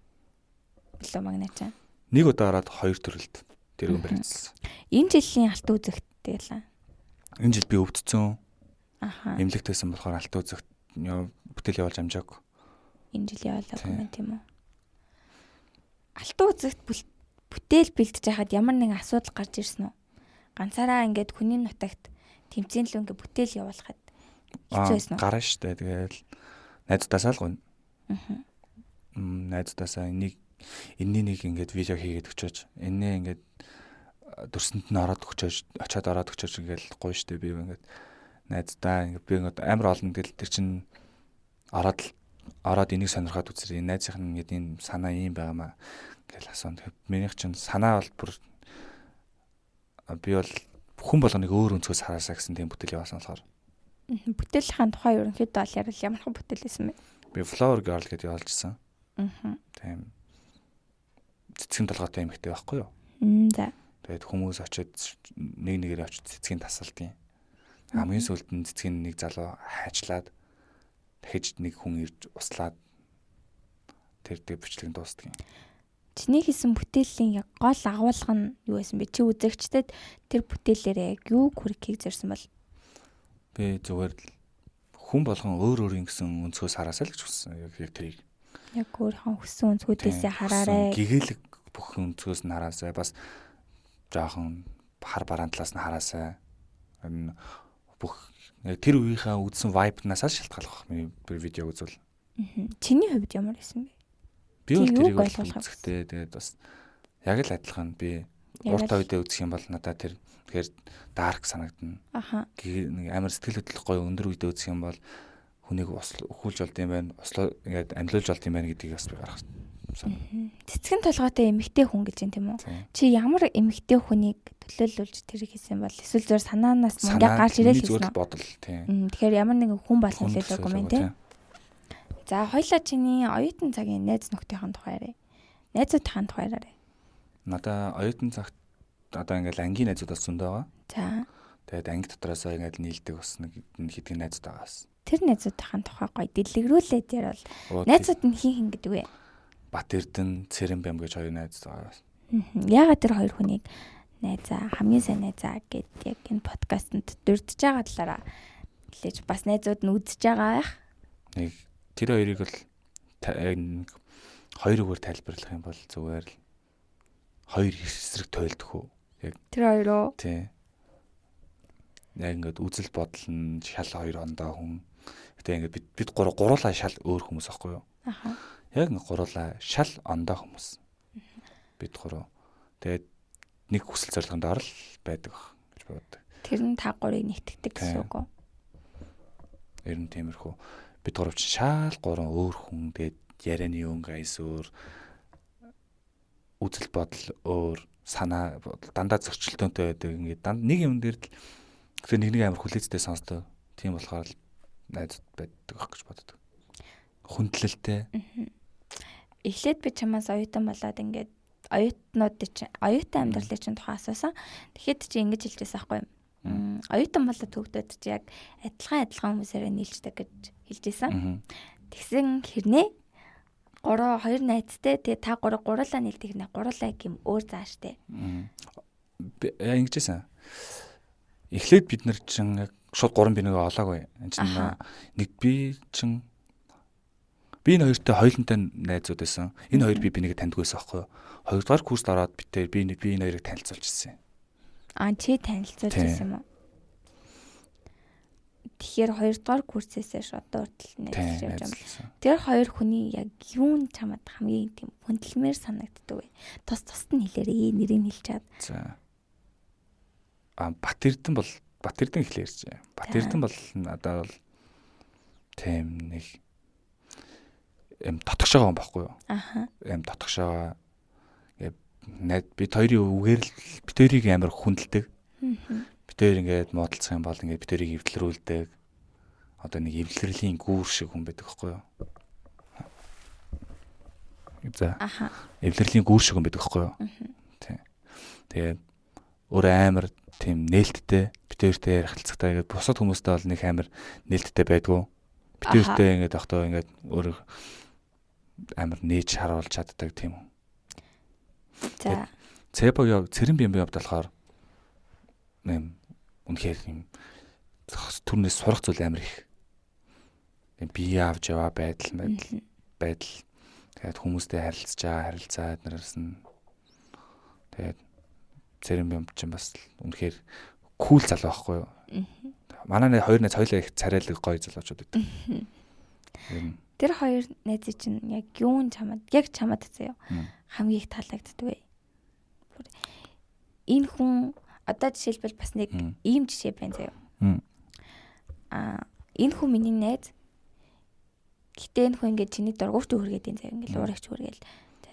Speaker 2: билүү магначаа.
Speaker 1: 1 удаа ороод 2 төрөлд тэргүүн байр эзэлсэн.
Speaker 2: Энэ жилийн алтан үзэгт ялаа.
Speaker 1: Энэ жил би өвдсөн.
Speaker 2: Аха.
Speaker 1: Эмнэлэгтэйсэн болохоор алтан үзэгт бүтээл явуулж амжаагүй.
Speaker 2: Энэ жил явуулаагүй юм тийм үү? Алтан үзэгт бүтээл бэлдэж байхад ямар нэгэн асуудал гарч ирсэн үү? Ганцаараа ингээд хүний нутагт тэмцээн л ингээд бүтээл явуулахад хэцүү байсан уу?
Speaker 1: Гарна штэ. Тэгээд найзуудаасаа л гонь. Найзуудаасаа энэний нэг ингээд видео хийгээд өчөөж энэ ингээд дүрсэнд нь очиод ороод өчөөж ингээд гоё штэ би ингээд найздаа ингээд би ингээд амар олон тэгэл тэр чин ороод энийг сонирхоод үзэрээ найзынх нь ингээд энэ санаа ийм байгаамаа гэл асуусан. Минийх чинь санаа бол бүр би бол хүн болгоныг өөр өнцгөөс хараасаа гэсэн тийм бүтээл явуулсан болохоор.
Speaker 2: Бүтээлхийн тухай ерөнхийдөө бол ярил ямар хэн бүтээл байсан бэ?
Speaker 1: Би Flower Girl гэдээ явуулжсэн. Тийм. Цэцгийн толгойтой эмэгтэй байхгүй юу?
Speaker 2: За.
Speaker 1: Тэгээд хүмүүс очиод нэгээр очиод цэцгийн тасалдیں۔ Хамгийн сүүлд нь цэцгийн нэг залуу хайчлаад дахиж нэг хүн ирж услаад тэр бичлэг дуустдаг.
Speaker 2: Чиний хийсэн бүтээлийн яг гол агуулга нь юу байсан бэ? Чи үзэгчдэд тэр бүтээлээрээ яг юу хүргэхийг зорьсон бол?
Speaker 1: Би зүгээр л хүн болгон өөр гэсэн өнцгөөс хараасаа л гэж хүссэн. Яг тэрийг.
Speaker 2: Яг өөрийнхөө хүссэн өнцгүүдээсээ хараарай.
Speaker 1: Гэгээлэг бүх өнцгөөс нь хараасаа бас жоохон хар бараан талаас нь хараасаа. Бүх тэр үеийнхээ үзсэн vibe-наас шалтгаалах миний видео үзвэл.
Speaker 2: Чиний хувьд ямар байсан бэ?
Speaker 1: Би бол тэрийг үзэхдээ тэгээд бас яг л адилхан би уртаа үедээ үзэх юм бол надад тэр тэгэхээр dark санагдана.
Speaker 2: Аха.
Speaker 1: Нэг амар сэтгэл хөдлөх гоё өндөр үедээ үзэх юм бол хүнийг өхүүлж болд юм байна. Ингээд амьлуулж болд юм байна гэдгийг бас би гаргах.
Speaker 2: Цэцгэн толгойтой эмэгтэй хүн гэж юм тийм үү? Чи ямар эмэгтэй хүнийг төлөөлүүлж тэр хийсэн бол эсвэл зөв санаанаас мундаг гарч ирэл хийсэн үү?
Speaker 1: Бодол тийм.
Speaker 2: Тэгэхээр ямар нэгэн хүн болох нөлөөлөөгүй юм тийм. За хоёлаа чиний оюутан цагийн найз нөхдийн тухай яриа. Найзуудын тухай яриа.
Speaker 1: Надаа оюутан цагт одоо ингээл ангийн найзууд бас зөндөө байгаа.
Speaker 2: За.
Speaker 1: Тэгээд анги дотроос ингээл нийлдэг бас нэг хэдэн найзууд байгаа бас.
Speaker 2: Тэр найзуудын тухай гоё дэлгэрүүлээд ярил. Найзууд нь хин гэдэг вэ?
Speaker 1: Бат Эрдэнэ, Цэрэнбям гэж хоёр найз байгаа.
Speaker 2: Яагаад тэр хоёр хүнийг найзаа хамгийн сайн найзаа гэд яг энэ подкастэнд дурдж байгаа талаараа хэлж бас найзууд нь үзэж байгаа байх.
Speaker 1: Нэг тэр хоёрыг бол хоёроор тайлбарлах юм бол зүгээр л хоёр эсрэг тойлдох уу. Яг
Speaker 2: тэр хоёроо.
Speaker 1: Тий. Яг ингээд үзэл бодол нь шал хоёр ондоо хүн. Гэтэ ингээд бид гуруулаа шал өөр хүмүүс аахгүй юу?
Speaker 2: Аха.
Speaker 1: Яг ингээд гуруулаа шал ондоо хүмүүс. Бид гурав. Тэгээд нэг хүсэл зорилгонд орол байдаг гэж боддог.
Speaker 2: Тэр нь та гурыг нэгтгэдэг гэсэн үг үү?
Speaker 1: Ер нь тиймэрхүү. Бид гурав чинь шал гурван өөр хүн. Тэгээд ярианы өнгө айс өөр, үзэл бодол өөр, санаа дандаа зөрчилдөөнтэй байдаг. Ингээд нэг юм дээр л тэгэхээр нэг амар хүлээцтэй сонсдог. Тийм болохоор л найзууд байдаг гэж боддог. Хүндлэлтэй.
Speaker 2: Эхлээд би чамаас оюутан болоод ингээд оюутнууд чинь оюутан амьдралын чинь тухай асуусан. Тэгэхэд чи ингэж хэлжсэн байхгүй юу? Оюутан болоод төгдөөд чи яг адилхан хүмүүсээрээ нийлждэг гэж хэлжсэн. Тэгсэн хэрнээ хоёр найзтай тэгээ та гурлаа нийлдэг нэ гурлаа гэм өөр зааштай.
Speaker 1: Ингэжсэн. Эхлээд бид нар чинь шууд 3 бинийгээ олоогүй. Энд чинь нэг би энэ хоёртой хоёулантай найзууд байсан. Энэ хоёр би бинийгээ таньдаг байсан аахгүй юу? Хоёрдугаар курст ороод би энэ хоёрыг танилцуулчихсан.
Speaker 2: Чи танилцуулчихсан юм уу? Тэгэхээр хоёрдугаар курсээсээ одоо хүртэл найзлж явж байгаа юм. Тэр хоёр хүний яг юун чамд хамгийн тийм хүндэлмээр санагддаг вэ? Тус нь хэлээрээ нэрийг хэлж чад.
Speaker 1: За. Бат Эрдэнэ хэлээрч. Бат Эрдэнэ бол надад бол тийм нэг дотгошоо юм байхгүй юу?
Speaker 2: Аха.
Speaker 1: Дотгошоо бид хоёрын үгээр л бид хоёрыг амар хүндэлдэг. Бид хоёр ингээд муудалцах юм бол ингээд бид хоёрыг эвдлэрүүлдэг. Одоо нэг эвдлэрлийн гүүр шиг хүн байдаг байхгүй юу? За.
Speaker 2: Аха.
Speaker 1: Эвдлэрлийн гүүр шиг хүн байдаг байхгүй юу? Тийм. Тэгээд өөр амар тийм нээлттэй бид хоёртэй ярилцахтаа ингээд бусад хүмүүстэй бол нэг амар нээлттэй байдгүй. Бид хоёртэй ингээд ахтаа ингээд өөр амар нээж харуулж чаддаг тийм үү.
Speaker 2: За.
Speaker 1: Цэрэнбям явд болохоор үнэхээр юм түрнээс сурах зүйл амар их. Бие авч яваа байдал. Тэгээд хүмүүстэй харилцаад нараас нь тэгээд Цэрэнбям чинь бас үнэхээр кул залуу байхгүй юу? Манай хоёр найз хоёулаа их царайлаг гоё залуучууд байдаг.
Speaker 2: Тэр хоёр найз чинь яг юун чамд заяа хамгийн их таалагддаг вэ? Энэ хүн одоо жишээлбэл бас нэг ийм жишээ байна заяа. Энэ хүн миний найз. Гэтэ энэ хүн ингээд чиний дургуурт хүргээд энэ заяа ингээд уурагч хүргээл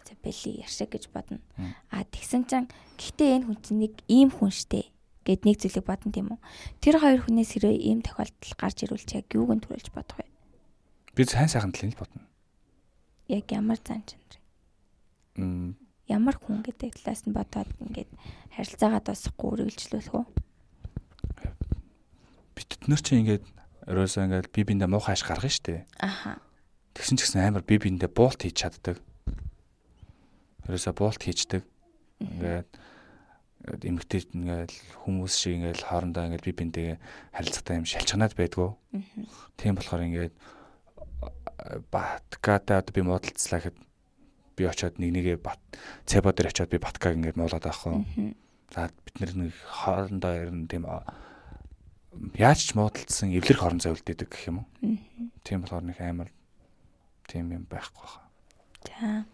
Speaker 2: за бэли яшиг гэж бодно. Тэгсэн чинь гэтэ энэ хүн чинь нэг ийм хүн штэ гэд нэг зүйлийг бодно тийм үү? Тэр хоёр хүнээс хэрвээ ийм тохиолдол гарч ирвэл яг юуг нь төрүүлж бодох вэ?
Speaker 1: Би сайн сайхан талын л бодно.
Speaker 2: Яг ямар зан чанар? Ямар хүн гэдэг талаас нь бодоод ингээд харилцаагаа дуусгахгүй үргэлжлүүлэх үү?
Speaker 1: Бид чинь ингээд ерөөсөө ингээд би биндээ муухай аш гаргана штэ.
Speaker 2: Аха.
Speaker 1: Тэгсэн ч гэсэн амар би биндээ буулт хийж чаддаг. Ерөөсөө буулт хийждэг. Ингээд эмэгтэй ингээд хүмүүс шиг ингээд хоорондоо ингээд би биндээ харилцаатай юм шалчганаад байдгүй. Тийм болохоор ингээд баткатай одоо би муудалцлаа гэхэд би очиод нэгээ цэбо дээр очиод би баткаг ингээд муулаад авах юм. За бид нэг хоорондоо ер нь тийм яаж ч муудалцсан эвлэр хорон зовлддаг гэх юм уу. Тийм болохоор нэг амар тийм юм байхгүй хаа.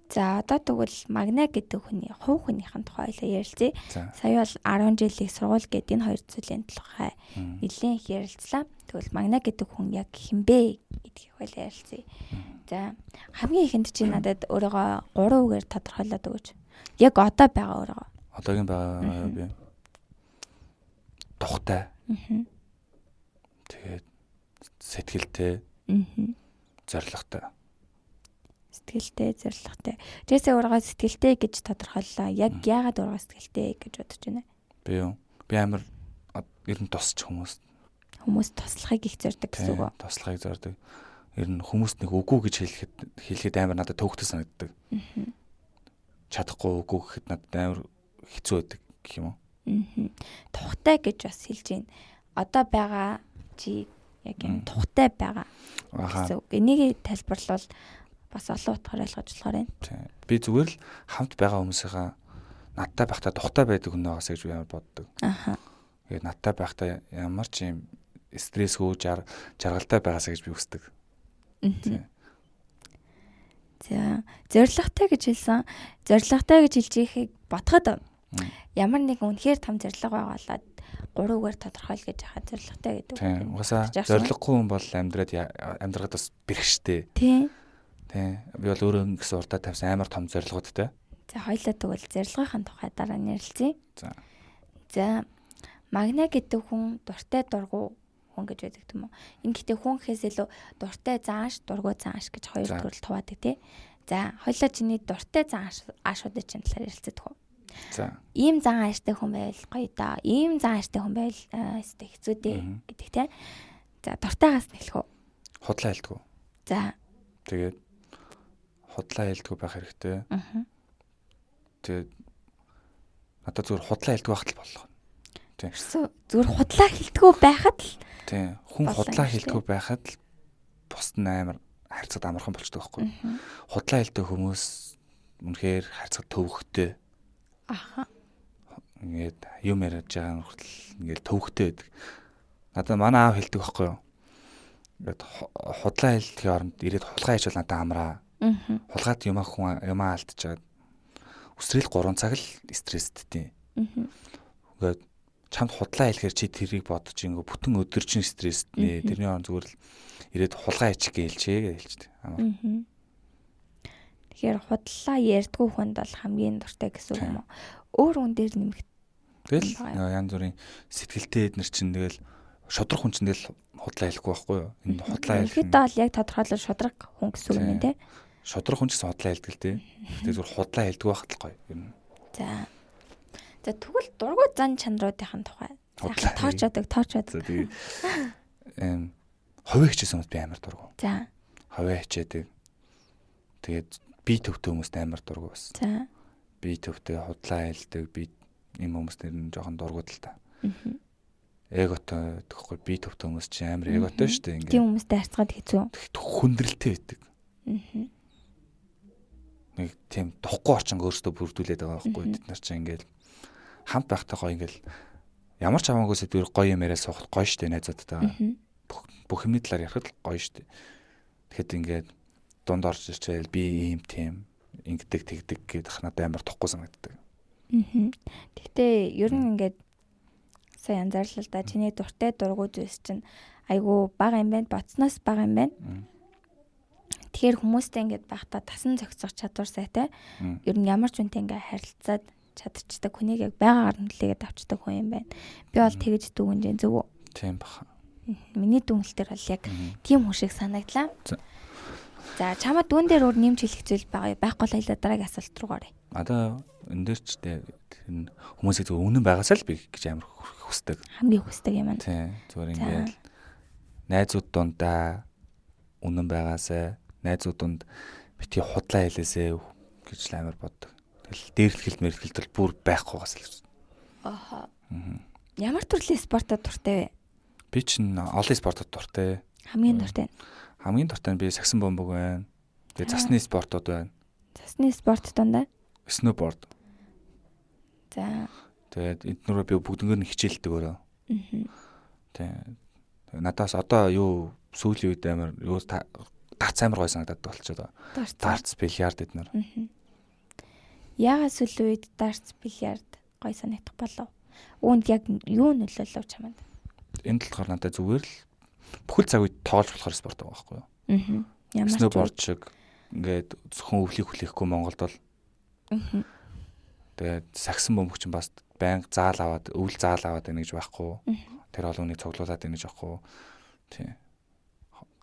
Speaker 2: За одоо тэгвэл Магна гэдэг хүний хувь хүнийхэн тухай ярилцъя. Сая бол 10 жилийн сургууль гэдэг энэ хоёр зүйлийн тухай нэлээд их ярилцлаа. Тэгвэл Магна гэдэг хүн яг хинбэ гэдгийг ярилцъя. За хамгийн ихэнд чи надад өөрийгөө 3 үгээр тодорхойлоод өгөөч. Яг одоо байгаа өөрийгөө.
Speaker 1: Одоогийн байгаа би тухтай. Тэгээд сэтгэлтэй. Зоригтой.
Speaker 2: Сэтгэлтэй, зоригтой. Жээсээ ургаа сэтгэлтэй гэж тодорхойллоо. Яг яагаад ургаа сэтгэлтэй гэж бодож байна?
Speaker 1: Би амар ер нь тусч хүмүүс.
Speaker 2: Хүмүүс туслахыг их зорддог гэсэн үг үү?
Speaker 1: Туслахыг зорддог. ер нь хүмүүст нэг үгүй гэж хэлэхэд амар надад төвөгтэй санагддаг. Чадахгүй үгүй гэхэд надад амар хэцүү байдаг гэх юм уу?
Speaker 2: Тухтай гэж бас хэлж байна. Одоо байгаа чи яг юм тухтай байгаа гэсэн үг. Энийг тайлбарлавал бас олон утгаар ойлгож болохоор байна.
Speaker 1: Би зүгээр л хамт байгаа хүмүүсийнхаа надтай байхдаа тухтай байдаг хүн байгаас гэж би амар боддог. Тэгээд надтай байхдаа ямар ч юм стресс хөө жаргалтай байгаасаа гэж би хүсдэг.
Speaker 2: За зоригтой гэж хэлсэн. Зоригтой гэж хэлж ихийг бодоход ямар нэгэн үнэхээр том зориг байгаа болоод 3 үгээр тодорхойл гэж хаа зоригтой гэдэг.
Speaker 1: Тийм. Угаасаа зориггүй хүн бол амьдрахад бас бэрх штэ.
Speaker 2: Тийм.
Speaker 1: Би бол өөрөө гэсэн урдаа тавьсан амар том зорилгоудтай.
Speaker 2: За хоёлаа тэгвэл зорилгын тухай дараа нэрлэцгээе. За магна гэдэг хүн дуртай дургу хүн гэж байдаг юм уу? Энэ гэхдээ хүн гэхээс илүү дуртай зааш, дургу зааш гэж хоёр төрөл хуваадаг тий. За хоёлаа чиний дуртай зааш аашуудын чинь талаар ярилцдаг хөө.
Speaker 1: За.
Speaker 2: Ийм зан ааштай хүн байл гоё да. Ийм зан ааштай хүн байл өстэй хэцүү дээ гэдэг тий. За дуртайгаас нэхлэх үү?
Speaker 1: Худлаа хэлдэг үү?
Speaker 2: За.
Speaker 1: Тэгээд худлаа хэлдэг байх хэрэгтэй. Тэгээд надад зүгээр худлаа хэлдэг байхад л болох. Тийм.
Speaker 2: Зүгээр худлаа хэлдэггүй байхад л.
Speaker 1: Тийм. Хүн худлаа хэлдэггүй байхад л бусд нь амар харьцаад амархан болчихдог байхгүй. Худлаа хэлдэг хүмүүс үнэхээр харьцаад төвөгтэй. Ингээд юм яриад байгаа хүртэл ингээд төвөгтэй байдаг. Надад манай аав хэлдэг байхгүй юу? Ингээд худлаа хэлдэг оронд ирээд хулгай хийчихвэл надад амраа. Хулгаад юмаа алдчихад өсрөл 3 цаг л стресстэй. Ингээд чамд худлаа хэлэхээр чи тэрийг бодож ингээ бүтэн өдөр чинь стресстэй. Тэрний орон зүгээр л ирээд хулгай хийчих гэлчээ гэж хэлжтэй.
Speaker 2: Тэгэхээр худлаа ярьдгүй хүнд бол хамгийн дуртай гэсэн юм уу? Өөр хүн дээр нэмэх.
Speaker 1: Тэгэл янз бүрийн сэтгэлтэй эднэр чинь тэгэл шодрох хүн чинь тэгэл худлаа хэлэхгүй байхгүй юу? Энэ худлаа хэлэх.
Speaker 2: Ихэд бол яг тодорхойлол шодрог хүн гэсэн үг юм тий.
Speaker 1: Шодрох хүн ч гэсэн худлаа хэлдэг л тий. Тэгээ зүгээр худлаа хэлдэг байхад л гоё юм.
Speaker 2: За. За тэгвэл дургуй зан чанаруудын тухай. Тоорч одог.
Speaker 1: Тэгээ ховь хичээсэн хүмүүс би амар дургуй.
Speaker 2: За.
Speaker 1: Ховь хичээдэг. Тэгээд би төвтэй хүмүүст амар дургуй бас.
Speaker 2: За.
Speaker 1: Би төвтэй худлаа хэлдэг. Би ийм хүмүүст нэр нь жоохон дургуй л та. Эготой гэхгүй би төвтэй хүмүүс чинь амар эготой шүү дээ.
Speaker 2: Тийм хүмүүстэй харьцаад хэцүү.
Speaker 1: Хүндрэлтэй байдаг. Нэг тийм духгүй орчин өөртөө бүрдүүлээд байгаа байхгүй бид нар чинь ингээл хамт байхтай гоё ингээл ямар ч хамаагүй сэдвэр гоё юм яриа суухад гоё штэ найзуудтай. Бүх юмны талаар ярихад гоё штэ. Тэгэхэд ингээд дунд орж ирчихэл би ийм тийм ингэдэг тэгдэг гэдэг надад амар тухгүй санагддаг.
Speaker 2: Гэхдээ ер нь ингээд сая анзаарлаа л да чиний дуртай дургуй зүйлс чинь айгу бага юм байна, боцноос бага юм байна. Тэгэхээр хүмүүстэй ингээд байхдаа тасан зохицох чадвар сайтай. Ер нь ямар ч үнтэй ингээд харилцаад чадчихдаг хүнийг яг байгаагаар нь хүлээгээд авчдаг хүн юм байна. Би бол тэгэж дүгнэж зөв үү?
Speaker 1: Тийм баха.
Speaker 2: Миний дүнэлтэр бол яг тийм хүн шиг санагдлаа. За чамаа дүн дээр өөр нэмж хэлэх зүйл байхгүй л аялаа дараагийн асуулт руу оръё.
Speaker 1: Одоо энэ дээр ч хүмүүсийг зөв үнэн байгаасаа л би гэж амар хүсдэг.
Speaker 2: Хамгийн хүсдэг юм аа.
Speaker 1: Тийм. Зүгээр ингээд найзууд дундаа үнэн байгаасаа найзууд дунд бити худлаа хэлээсээ гэж л амар боддог. Тэгэл дээрлэхэлт мэрэлхэлт бүр байхгүйгаас л гэж.
Speaker 2: Аха. Ямар төрлийн спортод дуртай вэ?
Speaker 1: Би чинь олон спортод дуртай.
Speaker 2: Хамгийн дуртай.
Speaker 1: Хамгийн дуртай нь би сагсан бомбог байна. Тэгээ засны спортууд байна.
Speaker 2: Засны спорт дундаа
Speaker 1: Сноуборд.
Speaker 2: За.
Speaker 1: Тэгээд эднэрөө би бүгднгээр нь хичээлдэг өөрөө. Тэгээ надаас одоо юу сүүлийн үед амар юу дарц амар гой санагдаад болчиход байгаа. Дарц бильярд эднэр.
Speaker 2: Яагаад сүүлийн үед дарц бильярд гой санагдах болов? Үүнд яг юу нөлөөлөв чамд?
Speaker 1: Энэ талаар надад зүгээр л бүхэл цаг үед тоолж болохоор спорт байгаа байхгүй юу? Ямар ч сноуборд шиг ингээд зөвхөн өвлийг хүлээхгүй Монголд бол. Тэгээд сагсан бөмбөг чинь бас байнга заал аваад өвл заал аваад байна гэж байхгүй. Тэр олоныг цуглуулад байна гэж байхгүй. Тийм.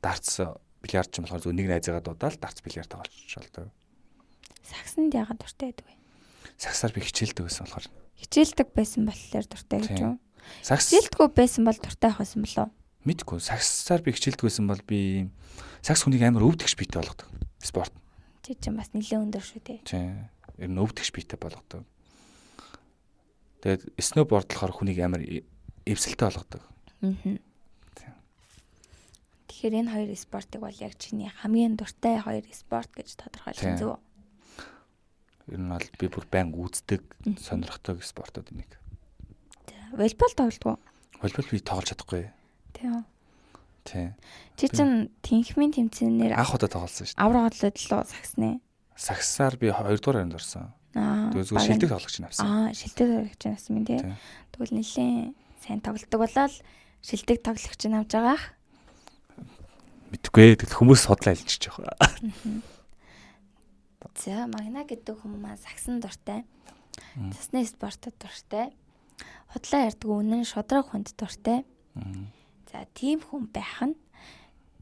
Speaker 1: Дарц бильярд ч юм болохоор зөв нэг найзыгаа дуудаал дарц бильярд болчихлоо.
Speaker 2: Сагсанд яагаад дуртай байдаг вэ?
Speaker 1: Сагсаар би хичээлдэг байсан болохоор.
Speaker 2: Хичээлдэг байсан болохоор дуртай гэж юу?
Speaker 1: Сагс
Speaker 2: хичээлдэггүй байсан бол дуртай байх байсан болов?
Speaker 1: Мэдгүй. Сагсаар би хичээлдэг байсан бол би сакс хүнийг амар өвдөгч биетэй болгодог. Спорт.
Speaker 2: Чи чинь бас нэлээд өндөр шүү дээ.
Speaker 1: Тийм. Ер нь өвдөгч биетэй болгодог. Тэгээд сноуборд болохоор хүнийг амар эвсэлтэй болгодог.
Speaker 2: Аа. Тэгэхээр энэ хоёр спортыг бол яг чиний хамгийн дуртай хоёр спорт гэж тодорхойлсон зүг.
Speaker 1: Ер нь бол би бүр байн үздэг, сонирхдаг спортууд нэг.
Speaker 2: Волейбол тоглодог уу?
Speaker 1: Волейбол би тоглож чадахгүй.
Speaker 2: Тийм.
Speaker 1: Тийм.
Speaker 2: Чи чинь тэнхимийн тэмцээнээр
Speaker 1: анх удаа тоглосон шүү дээ.
Speaker 2: авраг готлоод лөө сакснэ.
Speaker 1: Саксаар би 2 дугаар ангид орсон. Тэгээд зүгээр шилдэг тоглогч навсан.
Speaker 2: Шилдэг тоглогч навсан юм тий. Тэгвэл нэлээд сайн тоглодог болол шилдэг тоглогч навж байгаах.
Speaker 1: Мэдгүй. Тэгэл хүмүүс судлаа хэлчих жоох.
Speaker 2: За, магна гэдэг хүмүүс саксан дуртай. Цасны спортод дуртай. Худлаа ярддаг үнэн шодрог хүнд дуртай. За, тийм хүн байх нь.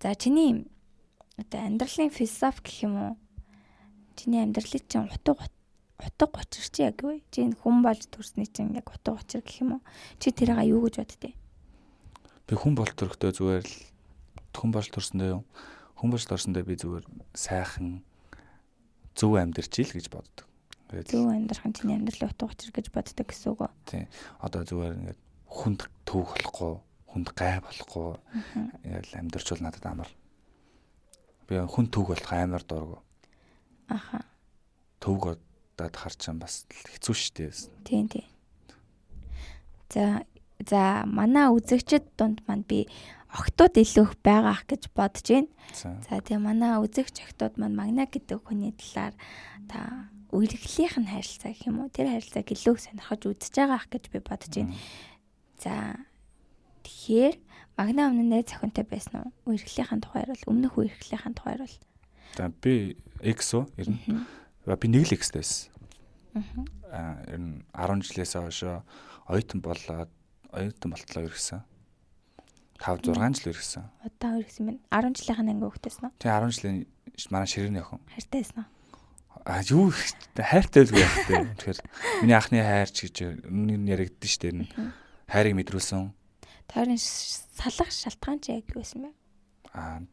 Speaker 2: За, чиний одоо амьдралын философи гэх юм уу? Чиний амьдралыг чинь утга учир чи яг юу вэ? Чи хүн болж төрсний чинь яг утга учир гэх юм уу? Чи тэрийг юу гэж боддөө?
Speaker 1: Би хүн бол төрөхдөө зүгээр л хүн болж төрсөндөө юм. Хүн болж төрсөндөө би зүгээр сайхан зөв амьдарч ил гэж боддог.
Speaker 2: Зөв амьдрах нь чиний амьдралын утга учир гэж боддог гэсэн үг үү?
Speaker 1: Тийм. Одоо зүгээр ингээд хүнд төв болохгүй, хүнд гай болохгүй ял амьдарчул надад амар. Би хүн төв болох амар дург.
Speaker 2: Аха.
Speaker 1: Төвг удаад харчсан бас хэцүү шттэ.
Speaker 2: Тийм. За манай үзэгчд дунд манд би охтууд илүү их байгаах гэж бодож байна. За тэгээ манай үзэгч охтууд манд магна гэдэг хүний талаар та үргэлжлэх нь харилцаа гэх юм уу? Тэр харилцааг илүү сонирхож үзэж байгаах гэж би бодож байна. За тэгэхээр магна өмнө найз охинтой байсан уу? Үргэлжлэхийн тухайр бол өмнөх үргэлжлэхийн тухайр бол.
Speaker 1: За би XO ер нь би нэг л X-тэй байсан. Ер нь 10 жилээс хойш оюутан болтлоо ирсэн. 5-6 жил ирсэн.
Speaker 2: Одоо ирсэн байна. 10 жилийн анги өгдөөсөн үү?
Speaker 1: Тэгээ 10 жилийн манай ширээний охин.
Speaker 2: Хайртай байсан уу?
Speaker 1: Юу хайртай л байх тий. Тэгэхээр миний анхны хайрч гэж яригдсан шүү дээ. Хайрыг мэдрүүлсэн.
Speaker 2: Тойрон салах шалтгаан ч яг юу байсан бэ?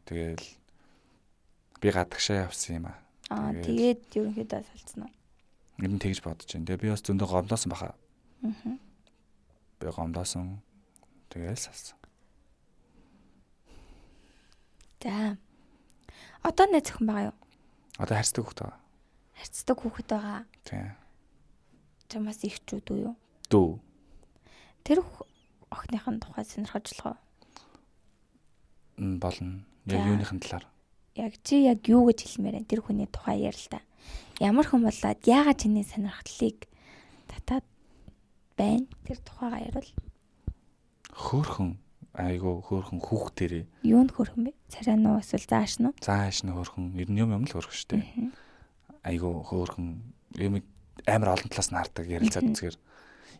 Speaker 1: Тэгэл би гадагшаа явсан юм аа.
Speaker 2: Тэгээд ерөнхийдөө салцсан уу?
Speaker 1: Ер нь тэгж бодож байна. Тэгээ би бас зөндөө гомдоосон баха. Би гомдоосон. Тэгээл салсан.
Speaker 2: За. Одоо найз охин байгаа юу?
Speaker 1: Одоо харьцдаг хүүхэд байгаа.
Speaker 2: Харьцдаг хүүхэд байгаа.
Speaker 1: Тийм.
Speaker 2: Чамаас их ч үдүү юу?
Speaker 1: Дүү.
Speaker 2: Тэр охиныхын тухай сонирхож болох уу?
Speaker 1: Болно. Яг юуныхын талаар?
Speaker 2: Яг чи яг юу гэж хэлмээр энэ тэр хүний тухай ярил та. Ямар хүн болоод яагаад чиний сонирхлыг татаад байна? Тэр тухайгаа ярил.
Speaker 1: Хөөхөн айгу хөөхөн хүүхдэрээ.
Speaker 2: Юунд хөөхөн бэ? Царай нуу эсвэл зааш нь?
Speaker 1: Зааш нь хөөхөн. Ер нь юм л хөөх штэ. Айгу хөөхөн юм амар олон талаас нь хардаг ярилцаад үзгээр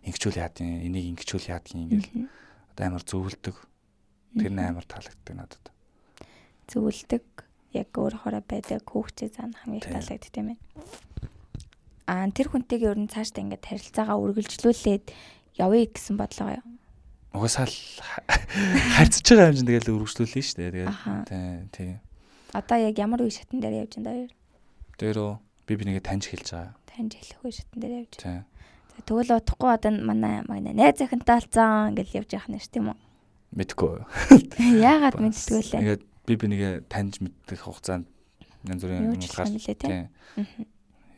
Speaker 1: ингэчүүл яад юм, энийг ингэчүүл яад юм ингээл одоо амар зөвлөдөг. Тэр нь амар таалагддаг надад.
Speaker 2: Зөвлөдөг яг өөрөөрөө байдаг хүүхчээ зан хамгийн их таалагддаг юм байна. Тэр хүнтэйгээ ер нь цаашдаа ингээд харилцаагаа үргэлжлүүлээд явъя гэсэн бодлого юу?
Speaker 1: Угсаал харьцаж байгаа юм чинь тэгэл үргэлжлүүлнэ шүү дээ. Тэгээд тийм.
Speaker 2: Одоо яг ямар үе шатн дээр явж байна даа?
Speaker 1: Дээрөө би нэгэ таньж хэлж байгаа.
Speaker 2: Таньж хэлэх үе шатн дээр явж
Speaker 1: байна.
Speaker 2: За тэгвэл удахгүй одоо манай найз охинтой алцсан гэж явж явах нь шүү тийм үү?
Speaker 1: Мэдгүй.
Speaker 2: Яагаад мэддгүй лээ?
Speaker 1: Тэгээд би нэгэ таньж мэддэг хугацаанд янз бүрийн
Speaker 2: утгаар тийм.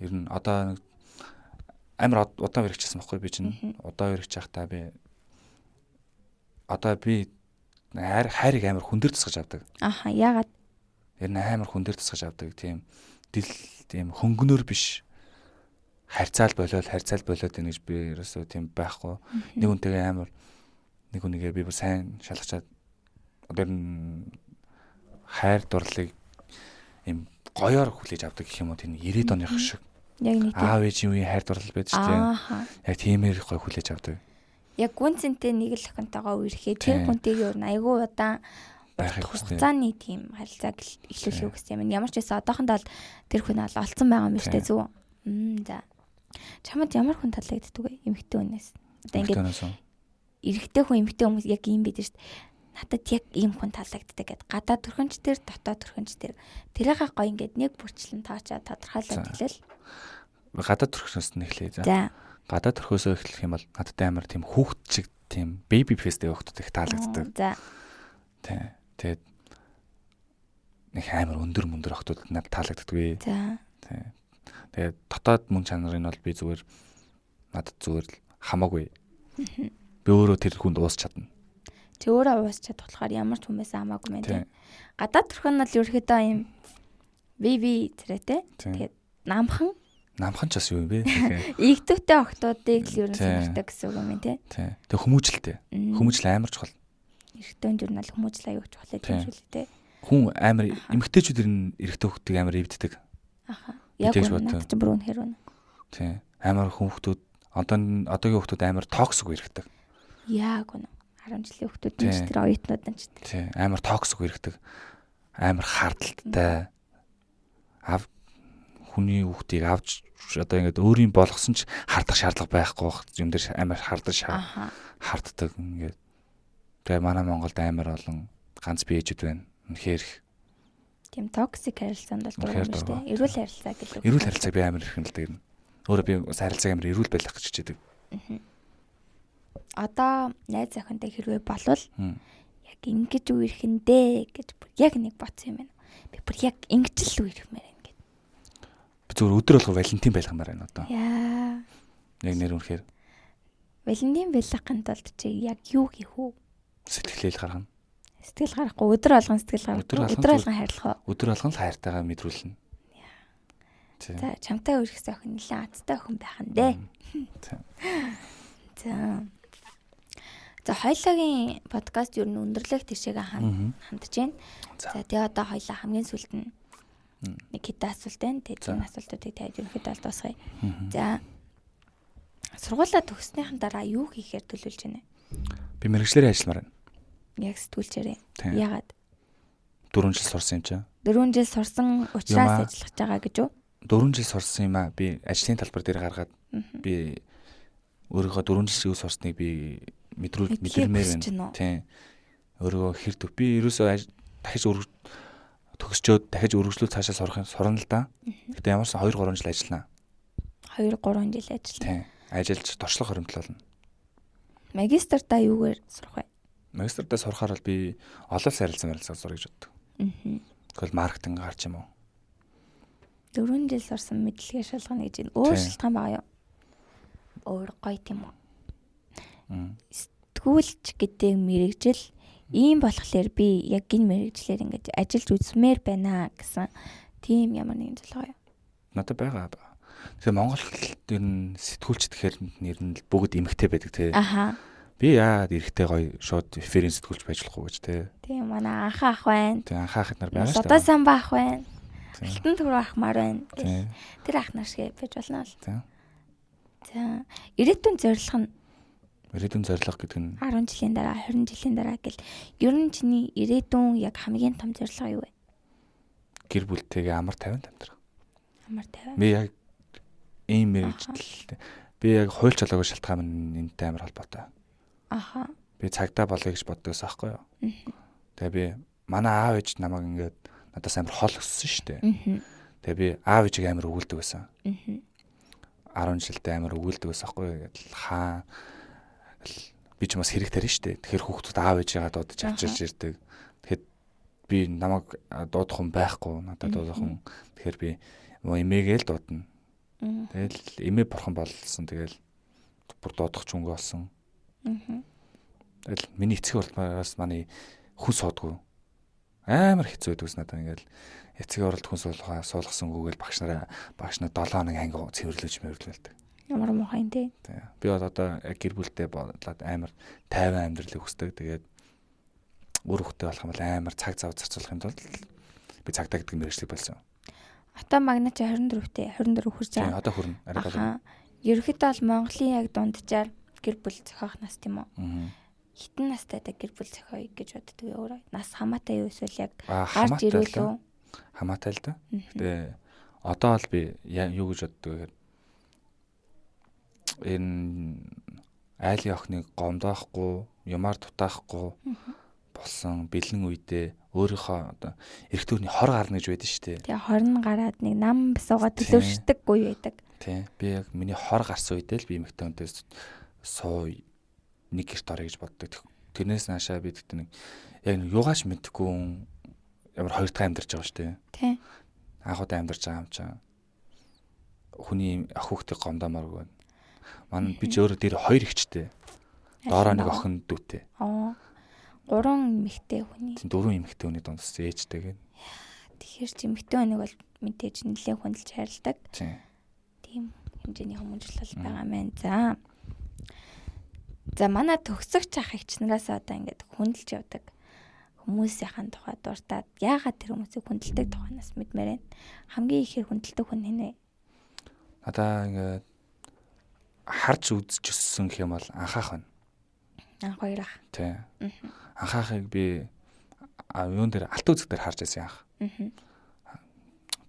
Speaker 1: Ер нь одоо амар удаан хэрэгжсэн байхгүй би чинь удаан хэрэгж байхдаа би хайрыг амар хүндэр тусгаж авдаг.
Speaker 2: Яагаад?
Speaker 1: Ер нь амар хүндэр тусгаж авдаг тийм хөнгөнөр биш. Харьцаал болоод энэ гэж би ерөөсөө тийм байхгүй. Нэг үнтэйгээ амар нэг үнийгээ би сайн шалгачаад одоо энэ хайр дурлалыг юм гоёор хүлээж авдаг гэх юм уу тийм 90-ад оных шиг.
Speaker 2: Яг нэг
Speaker 1: аав ээжийн үеийн хайр дурлал байдаг шүү дээ. Яг тиймэр гоё хүлээж авдаг.
Speaker 2: Яг гүнцэнтэй нэг л охинтойгоо үерхээ тэр хүнтэйгээ өөр айгүй удаан хугацааны тийм харилцааг эхлүүлэх юу гэсэн юм. Ямар ч байсан одоохондоо л тэр хүн бол олцсон байгаа юм шүү дээ зү. За. Чамд ямар хүн таалагддаг вэ? Эмэгтэй хүнээс. Одоо ингээд эрэгтэй хүн эмэгтэй хүмүүс яг юм бид шүү дээ. надад яг ийм хүн таалагддаг гэд гадаад төрхөнч тэр дотоод төрхөнч тэр тэрээгээ гоё ингээд нэг бүрчлэн тоочоо тодорхойлоод хэлэл.
Speaker 1: Гадаад төрхнөөс нь эхлэе за.
Speaker 2: За.
Speaker 1: Гадаад төрхөөсөө эхлэх юм бол надад амар тийм хүүхд шиг тийм baby face-тэй хүүхдүүд их таалагддаг.
Speaker 2: За.
Speaker 1: Тий. Тэгээд нэг амар өндөр охтууд надад таалагддаггүй.
Speaker 2: За.
Speaker 1: Тий. Тэгээд дотоод мөн чанарын бол би зүгээр надад зүгээр л хамаагүй. Би өөрөө тэр хүнд уус чадна.
Speaker 2: Чи өөрөө уус чадах болохоор ямар ч хүмүүсээ хамаагүй мэн тий. Гадаад төрхөн нь бол ерөөхдөө юм baby зэрэгтэй. Тэгээд намхан
Speaker 1: ч бас юу юм бэ?
Speaker 2: Игдүүтэй охтуудыг л ерөн сонирхдаг гэсэн үг юм тий.
Speaker 1: Тий. Тэг хүмүүжлтэй. Хүмүүжил амар чухал.
Speaker 2: Эрэгтэйнд ер нь л хүмүүжил аяг чухал гэж юм шүү дээ тий.
Speaker 1: Хүн амар эмэгтэйчүүд ер нь эрэгтэй хүүхдийг амар эвддэг.
Speaker 2: Аха. Яг үнэ ч бүр үнэхээр үнэ.
Speaker 1: Тий. Амар хүүхдүүд одоогийн хүүхдүүд амар токсик эрэгтэй.
Speaker 2: Яг үнэ. 10 жилийн хүүхдүүд нь ч тэр оюутнууд нь ч тэр.
Speaker 1: Тий. Амар токсик эрэгтэй. Амар хардталтай. Хүний хүүхдийг авч одоо ингээд өөрийн болгосон ч хардах шаардлага байхгүй юм дээр амар харддаг ингээд. Тэгээ манай Монголд амар олон ганц биежүүд байна. Үнэхээр
Speaker 2: тийм токсик харилцаанд бол дургүй юм шүү дээ. Эрүүл харилцаа гэдэг.
Speaker 1: Эрүүл харилцааг би амар эрхэмлдэг юм. Өөрөө би харилцааг амар эрүүл байлгах гэж хичээдэг.
Speaker 2: Одоо найз охинтой хэрвээ болвол яг ингэж үерхэндээ гэж яг нэг бодсон юм байна. Би бүр яг ингэж л үерхмээр байна гэд.
Speaker 1: Би зүгээр өдөр болго Валентин байлгамаар байна одоо.
Speaker 2: Яа.
Speaker 1: Яг нэр үнэхээр.
Speaker 2: Валентин байлгахын тулд чи яг юу хийх вэ?
Speaker 1: Сэтгэлээл гаргана.
Speaker 2: Сэтгэл гаргахгүй өдөр болгон сэтгэл гаргахгүй. Өдөр болгон хайрлах уу?
Speaker 1: Өдөр болгон л хайртайгаа мэдрүүлнэ.
Speaker 2: За чамтай үргэлжлэх охин нэлээд азтай охин байх нь дээ. За хоёулагийн подкаст юу н өндөрлөх тийшээгээ хандж байна. За тэгээ одоо хоёулаа хамгийн сүүлд нь нэг хэдэн асуулт байна. Тэгээд энэ асуултуудыг тавьж ерөнхийдөө бол дуусгая. За сургуулаа төгснөхийн дараа юу хийхээр төлөвлөж байна?
Speaker 1: Би мэргэжлэрийн ажилламаар байна.
Speaker 2: Яг сэтгүүлчээрээ. Яагаад?
Speaker 1: 4 жил сурсан юм чи.
Speaker 2: 4 жил сурсан учраас ажиллаж байгаа гэж үү?
Speaker 1: 4 жил сурсан юм аа. Би ажлын талбар дээр гаргаад би өөрийгөө 4 жил юу сурсныг би мэдэрмээр байна. Тийм. Өөрийгөө хэр төв. Би ерөөсөө дахиж төгсчөөд дахиж үргэлжлүүл цаашаа сурна л да. Гэтэ ямарсан 2-3 жил ажиллана.
Speaker 2: 2-3 жил ажиллана.
Speaker 1: Тийм. Ажиллаж туршлага хоригдлол болно.
Speaker 2: Магистртаа юугаар сурах вэ?
Speaker 1: Магистртаа сурахаар бол би олон сайралсан сурах гэж боддог. Тэгвэл маркетинг гарч юм уу?
Speaker 2: 4 жил сурсан мэдлэгээ шалгана гэж энэ өөр шалтгаан байгаа юу? Өөр гоё тийм үү? Сэтгүүлч гэдэг мэрэгжил ийм болохоор би яг энэ мэрэгжлэр ингэж ажиллаж үзмээр байна гэсэн тийм ямар нэгэн зүйл байгаа юу?
Speaker 1: Надад байгаа. Тэгээ Монголд ер нь сэтгүүлч гэхээр нэр нь бүгд эмэгтэй байдаг тий.
Speaker 2: Аха.
Speaker 1: Би яагаад эрэгтэй гоё шууд эфирийн сэтгүүлч байж болохгүй гэж тий.
Speaker 2: Тийм манай анхаа ах байна.
Speaker 1: Тийм анхаа ах нар байгаа шүү дээ.
Speaker 2: Одоо самбаа ах байна. Алтан түрүү ахмаар байна.
Speaker 1: Тийм.
Speaker 2: Тэр ах нар шиг байж болно л.
Speaker 1: Тийм.
Speaker 2: За ирээдүйн зорилго нь
Speaker 1: ирээдүйн зорилго гэдэг нь
Speaker 2: 10 жилийн дараа 20 жилийн дараа гэл ер нь чиний ирээдүйн яг хамгийн том зорилго юу вэ?
Speaker 1: Гэр бүлтэйгээ амар тавинд амьдрах.
Speaker 2: Амар тавинд.
Speaker 1: Би яг ийм мэрэгчлээ. Би яг хууль чалаагүй шалтгаан минь энэтэй амар холбоотой.
Speaker 2: Аха.
Speaker 1: Би цагдаа болъё гэж боддогс аахгүй юу. Тэгээ би манай аав ээж намайг ингээд надаас амар хол өссөн шүү дээ. Тэгээ би аав ээжийг амар өгүүлдэг байсан. 10 жилдээ амар өгүүлдэг байсан аахгүй юу. Хаа би ч бас хэрэг тарина шүү дээ. Тэгэхээр хүүхдүүд аав ээжигээ дуудаж авчирч ирдэг. Тэгэхэд би намайг дуудах хүн байхгүй. Надад дуудах хүн. Тэгэхээр би эмээгээл дуудана. Тэгэл эмээ бурхан болсон. Тэгэл бүр дуудах ч өнгө болсон. Тэгэл миний эцэг уралдаас манай хүн суудгүй. Амар хэцүү байдгүйс надад ингээл эцэг уралд хүн суулгасан гүгээл багш нараа 7 хоног анги цэвэрлэж мөрөлдөлдөг.
Speaker 2: Ямар муухай тий.
Speaker 1: Би одоо гэр бүлтэй болоод амар тайван амьдралыг хүсдэг. Тэгээд өөр хөлтэй болох юм бол амар цаг зав зарцуулах юм бол би цагдаа гэдэг мэргэжлийг болсон.
Speaker 2: Одоо магнат 24-тэй 24 хүрч байгаа.
Speaker 1: Одоо хүрнэ. Арай болоо.
Speaker 2: Ерөнхийдөө бол Монголын яг дунджаар гэр бүл зохиох нас тийм үү? Хитэн настайдаа гэр бүл зохиоё гэж боддог өөрөө. Нас хамаатай юу эсвэл яг гарч ирүүлээ.
Speaker 1: Хамаатай л да. Тэгээ одоо л би юу гэж боддог гэхээр энэ айлын охиныг гомдоохгүй, юмар дутаахгүй болсон бэлэн үедээ өөрийнхөө одоо эрх төрний хор гарна гэж байдаг шүү дээ.
Speaker 2: Тэгээ хорн гараад нэг нам суугаад төлөвшдөг үе байдаг.
Speaker 1: Тий. Би яг миний хор гарсан үедээ л би эмэгтэй хүнтэй суу нэг гэрт орё гэж боддог. Тэрнээс наашаа би тэгтээ нэг яг нэг юугаач мэдхгүй ямар хоёр дахь амьдарч байгаа шүү дээ.
Speaker 2: Тий.
Speaker 1: Анхудаа амьдарч байгаа юм чаа. Хүний ах хүүхдийг гомдоомоор байна. Манай би ч өөрөө дээр хоёр ихчтэй. Доороо нэг охин дүүтэй.
Speaker 2: 3 эмэгтэй хүний.
Speaker 1: 4 эмэгтэй хүний дундас ээжтэй гэн.
Speaker 2: Тэгэхээр чи эмэгтэй хүнийг бол мэдээж нэлээд хүндэлж хайрладаг.
Speaker 1: Тийм
Speaker 2: хэмжээний хүмүүжил байгаа мэн. За манай төгсөгч ах эгч нараас одоо ингээд хүндэлж явдаг хүмүүсийн тухай дуртаад яагаад тэр хүмүүсийг хүндэлдэг тухайнаас мэдмээр байна. Хамгийн ихээр хүндэлдэг хүн хинэ.
Speaker 1: Надаа ингээд харж үзэж өссөн гэх юм бол анхаах байна.
Speaker 2: Анх хоёр ах.
Speaker 1: Тий. Анхаахыг би юун дээр алт үзэг дээр харж байсан анх.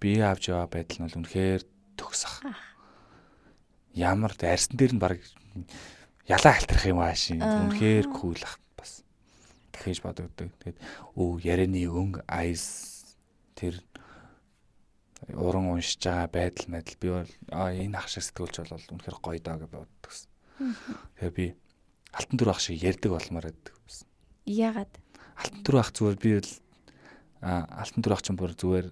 Speaker 1: Бие авч яваа байдал нь бол үнэхээр төгсөх. Ямар арьсан дээр нь баг ялаа хальтрах юм ааши. Үнэхээр кул ах бас. Тэгэж бодогддог. Тэгээд ярианы өнгө айс тэр уран уншиж байгаа байдал би бол энэ ах шиг сэтгүүлч бол үнэхээр гоё даа гэж боддог. Тэгээ би алтан дүр ах шиг ярьдаг болмоор байдаг.
Speaker 2: Яагаад?
Speaker 1: Алтан дүр ах зүгээр би л алтан дүр ах ч бүр зүгээр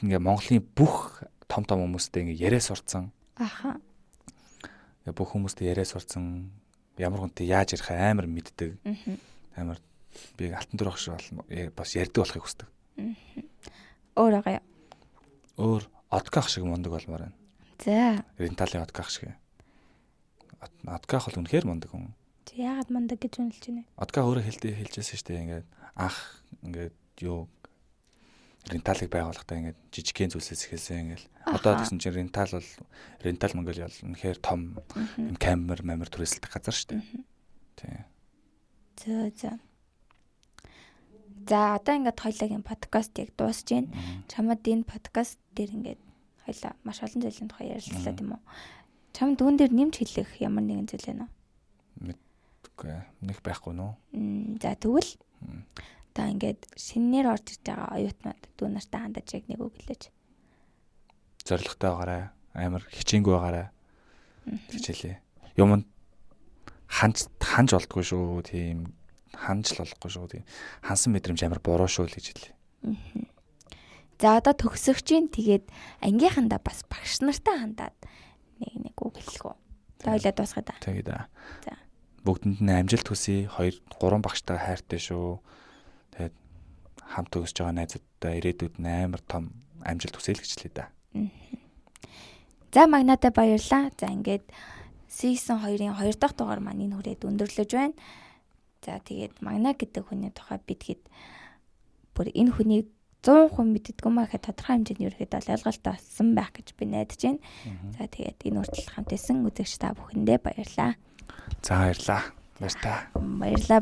Speaker 1: ингээ Монголын бүх том хүмүүстэй ингээ яриа сурцсан.
Speaker 2: Аха.
Speaker 1: Бүх хүмүүстэй яриа сурцсан. Ямар хүнтэй яаж ярих амар мэддэг. Амар би алтан дүр ах шиг бас ярьдаг болохыг хүсдэг.
Speaker 2: Өөр агай.
Speaker 1: Өөр отках шиг мундаг болмоор байна.
Speaker 2: За.
Speaker 1: Ренталын отках шиг. Отках бол үнэхээр мундаг хүн.
Speaker 2: Чи яагаад мундаг гэж үнэлж байна?
Speaker 1: Отках өөрөө хэлжсэн шүү дээ. Ингээд анх ингээд юу ренталыг байгуулахдаа ингээд жижигхэн зүйлсээс эхэлсэн ингээл. Одоо гэсэн чинь рентал Монгол бол үнэхээр том юм камер түрээсэлдэг газар шүү дээ. Тий.
Speaker 2: За одоо ингээд хоёулагийн подкастыг дуусж байна. Чамд энэ подкаст дээр ингээд хоёлаа маш олон зүйлийн тухай ярилцлаа тийм үү? Чамд дүүн дээр нэмж хэлэх ямар нэгэн зүйл байна уу?
Speaker 1: Мэдгүй. Нэг байхгүй нөө.
Speaker 2: За тэгвэл одоо ингээд шинээр орж иж байгаа оюутнууд дүү нартай хандаж яг нэг үг хэлээч.
Speaker 1: Зоригтой байгаарай. Амар хичээнгүй байгаарай. Хичээлээ. Юмд ханж болдгоо шүү. Тийм ханж л болохгүй шүү. Тийм хансан мэдрэмж амар буруу шүү л гэж хэлээ.
Speaker 2: За одоо төгсөгчийн тэгээд ангийнхандаа бас багш нартай хандаад нэг үг хэлэх үү. Тойлоо дуусгаад аа.
Speaker 1: Тэгээд
Speaker 2: за.
Speaker 1: Бүгдэнд нь амжилт хүсье. 2 3 багштай хайртай шүү. Тэгээд хамт төгсөж байгаа найзуудтай ирээдүйд амар том амжилт хүсье л гэж хэлээ да.
Speaker 2: За магнатаа баярлаа. За ингээд season 2-ын 2 дахь дугаар маань энэ хүрээд өндөрлөж байна. За тэгээд магна гэдэг хүний тухай бидгээд бүр энэ хүнийг 100% мэддэггүй маа гэхэд тодорхой хэмжээний ерөөхдөө ойлголттой болсон байх гэж би найдаж байна. За тэгээд энэ хүртэл хамт исэн үзэгч та бүхэндээ баярлаа.
Speaker 1: За баярлаа. Баяртай.
Speaker 2: Баярлаа.